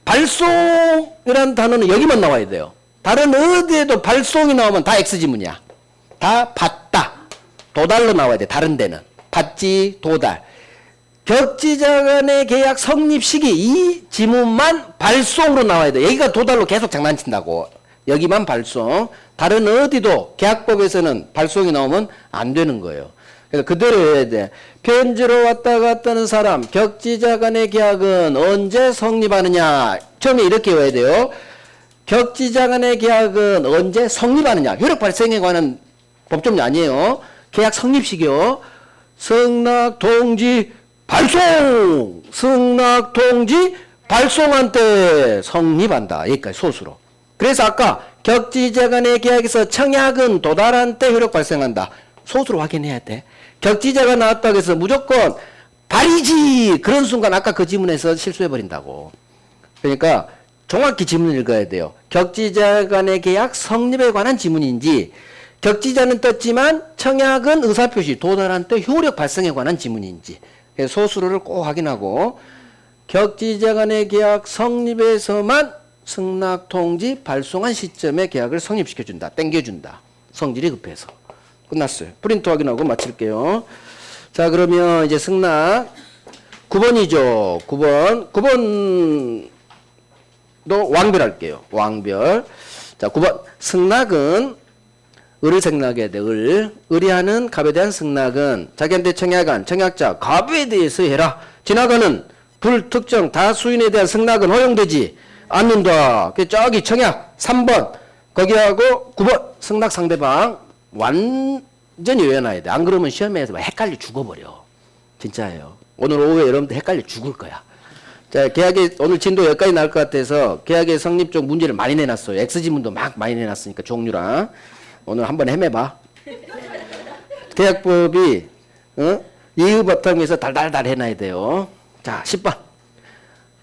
발송이라는 단어는 여기만 나와야 돼요. 다른 어디에도 발송이 나오면 다 X지문이야. 다 받다. 도달로 나와야 돼. 다른 데는. 받지, 도달. 격지자 간의 계약 성립 시기 이 지문만 발송으로 나와야 돼. 여기가 도달로 계속 장난친다고. 여기만 발송. 다른 어디도 계약법에서는 발송이 나오면 안 되는 거예요. 그래서 그대로 해야 돼. 편지로 왔다 갔다 하는 사람, 격지자 간의 계약은 언제 성립하느냐. 처음에 이렇게 외워야 돼요. 격지자 간의 계약은 언제 성립하느냐. 효력 발생에 관한 법조문이 아니에요. 계약 성립식이요. 승낙통지 발송! 승낙통지 발송한 때 성립한다. 여기까지 소수로. 그래서 아까 격지자 간의 계약에서 청약은 도달한 때 효력 발생한다. 소수로 확인해야 돼. 격지자가 나왔다고 해서 무조건 발이지! 그런 순간 아까 그 지문에서 실수해버린다고. 그러니까 정확히 지문을 읽어야 돼요. 격지자 간의 계약 성립에 관한 지문인지, 격지자는 떴지만 청약은 의사표시 도달한 때 효력 발생에 관한 지문인지. 그래서 소수로를 꼭 확인하고, 격지자 간의 계약 성립에서만 승낙통지 발송한 시점에 계약을 성립시켜준다. 땡겨준다. 성질이 급해서. 끝났어요. 프린트 확인하고 마칠게요. 자, 그러면 이제 승낙 9번이죠. 9번도 왕별할게요. 왕별. 자, 9번. 승낙은 을을 생략해야 돼. 을이하는 갑에 대한 승낙은 자기한테 청약한 청약자 갑에 대해서 해라. 지나가는 불특정 다수인에 대한 승낙은 허용되지 않는다. 저기 청약 3번 거기하고 9번 승낙 상대방 완전히 외워놔야 돼. 안 그러면 시험에서 헷갈려 죽어버려. 진짜예요. 오늘 오후에 여러분들 헷갈려 죽을 거야. 자, 계약에 오늘 진도 여기까지 나올 것 같아서 계약의 성립 쪽 문제를 많이 내놨어요. X지문도 막 많이 내놨으니까 종류랑 오늘 한번 헤매봐. 계약법이 이의 바탕에서 달달달 해놔야 돼요. 자, 10번.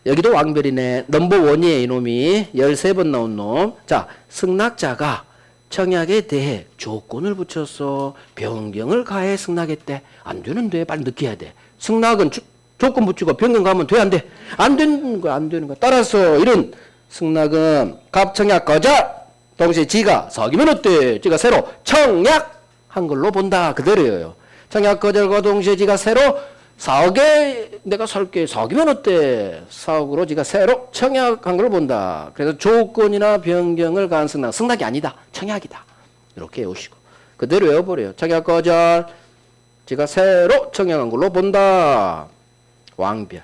여기도 왕별이네. 넘버원이에요, 이놈이. 13번 나온 놈. 자, 승낙자가 청약에 대해 조건을 붙였어. 변경을 가해 승낙했대. 안 되는데, 빨리 느껴야 돼. 승낙은 조건 붙이고 변경 가면 돼, 안 돼? 안 되는 거야, 안 되는 거야. 따라서 이런 승낙은 갑청약 거절! 동시에 지가 사귀면 어때? 지가 새로 청약한 걸로 본다. 그대로예요. 청약 거절과 동시에 지가 새로 사억에 내가 살게 사귀면 어때? 사억으로 지가 새로 청약한 걸 본다. 그래서 조건이나 변경을 가한 승낙. 승낙이 아니다. 청약이다. 이렇게 외우시고. 그대로 외워버려요. 청약 거절. 지가 새로 청약한 걸로 본다. 왕별.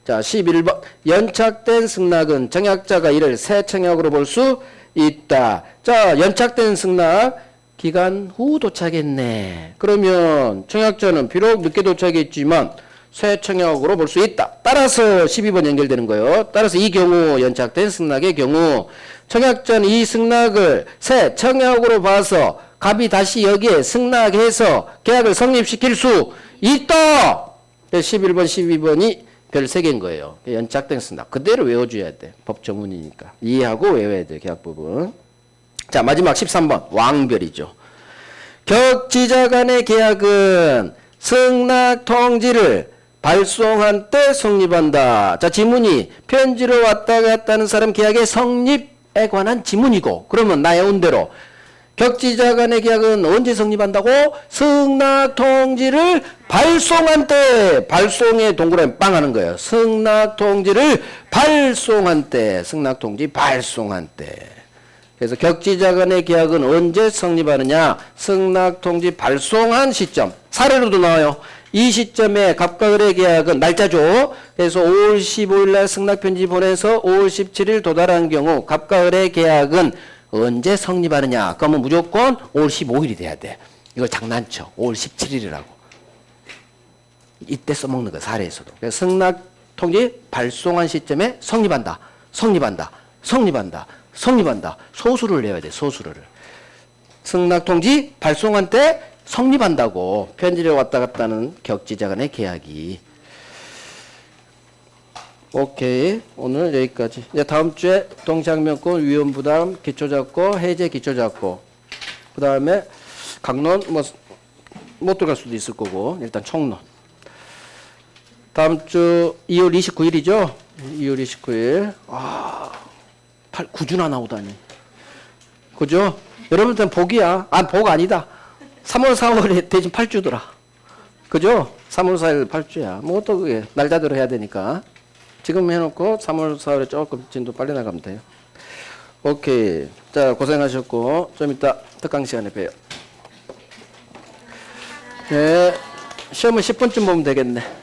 자, 11번. 연착된 승낙은 청약자가 이를 새 청약으로 볼 수 있다. 자, 연착된 승낙. 기간 후 도착했네. 그러면 청약자는 비록 늦게 도착했지만 새 청약으로 볼 수 있다. 따라서 12번 연결되는 거예요. 따라서 이 경우 연착된 승낙의 경우 청약자는 이 승낙을 새 청약으로 봐서 갑이 다시 여기에 승낙해서 계약을 성립시킬 수 있다. 11번, 12번이 별 3개인 거예요. 연착된 승낙. 그대로 외워줘야 돼. 법조문이니까. 이해하고 외워야 돼. 계약법은. 자, 마지막 13번 왕별이죠. 격지자 간의 계약은 승낙 통지를 발송한 때 성립한다. 자, 지문이 편지로 왔다 갔다 하는 사람 계약의 성립에 관한 지문이고, 그러면 나 외운 대로 격지자 간의 계약은 언제 성립한다고? 승낙 통지를 발송한 때. 발송에 동그라미 빵 하는 거예요. 승낙 통지를 발송한 때. 승낙 통지 발송한 때. 그래서 격지자 간의 계약은 언제 성립하느냐? 승낙 통지 발송한 시점. 사례로도 나와요. 이 시점에 갑과 을의 계약은 날짜죠. 그래서 5월 15일 날 승낙 편지 보내서 5월 17일 도달한 경우 갑과 을의 계약은 언제 성립하느냐? 그러면 무조건 5월 15일이 돼야 돼. 이걸 장난쳐. 5월 17일이라고. 이때 써먹는 거야, 사례에서도. 그래서 승낙 통지 발송한 시점에 성립한다. 성립한다. 성립한다. 성립한다. 소수를 내야 돼. 소수를. 승낙 통지 발송한 때 성립한다고. 편지를 왔다 갔다 하는 격지자 간의 계약이. 오케이. 오늘 여기까지. 이제 다음 주에 동시학명권 위험부담 기초 잡고 해제 기초 잡고 그 다음에 강론 못 들어갈 수도 있을 거고 일단 총론. 다음 주 2월 29일이죠. 2월 29일. 9주나 나오다니. 그죠? 여러분들은 복이야. 복 아니다. 3월, 4월에 대신 8주더라. 그죠? 3월, 4일 8주야. 뭐 또 그게 날짜대로 해야 되니까. 지금 해놓고 3월, 4월에 조금 진도 빨리 나가면 돼요. 오케이. 자, 고생하셨고, 좀 이따 특강 시간에 봬요. 네. 시험은 10분쯤 보면 되겠네.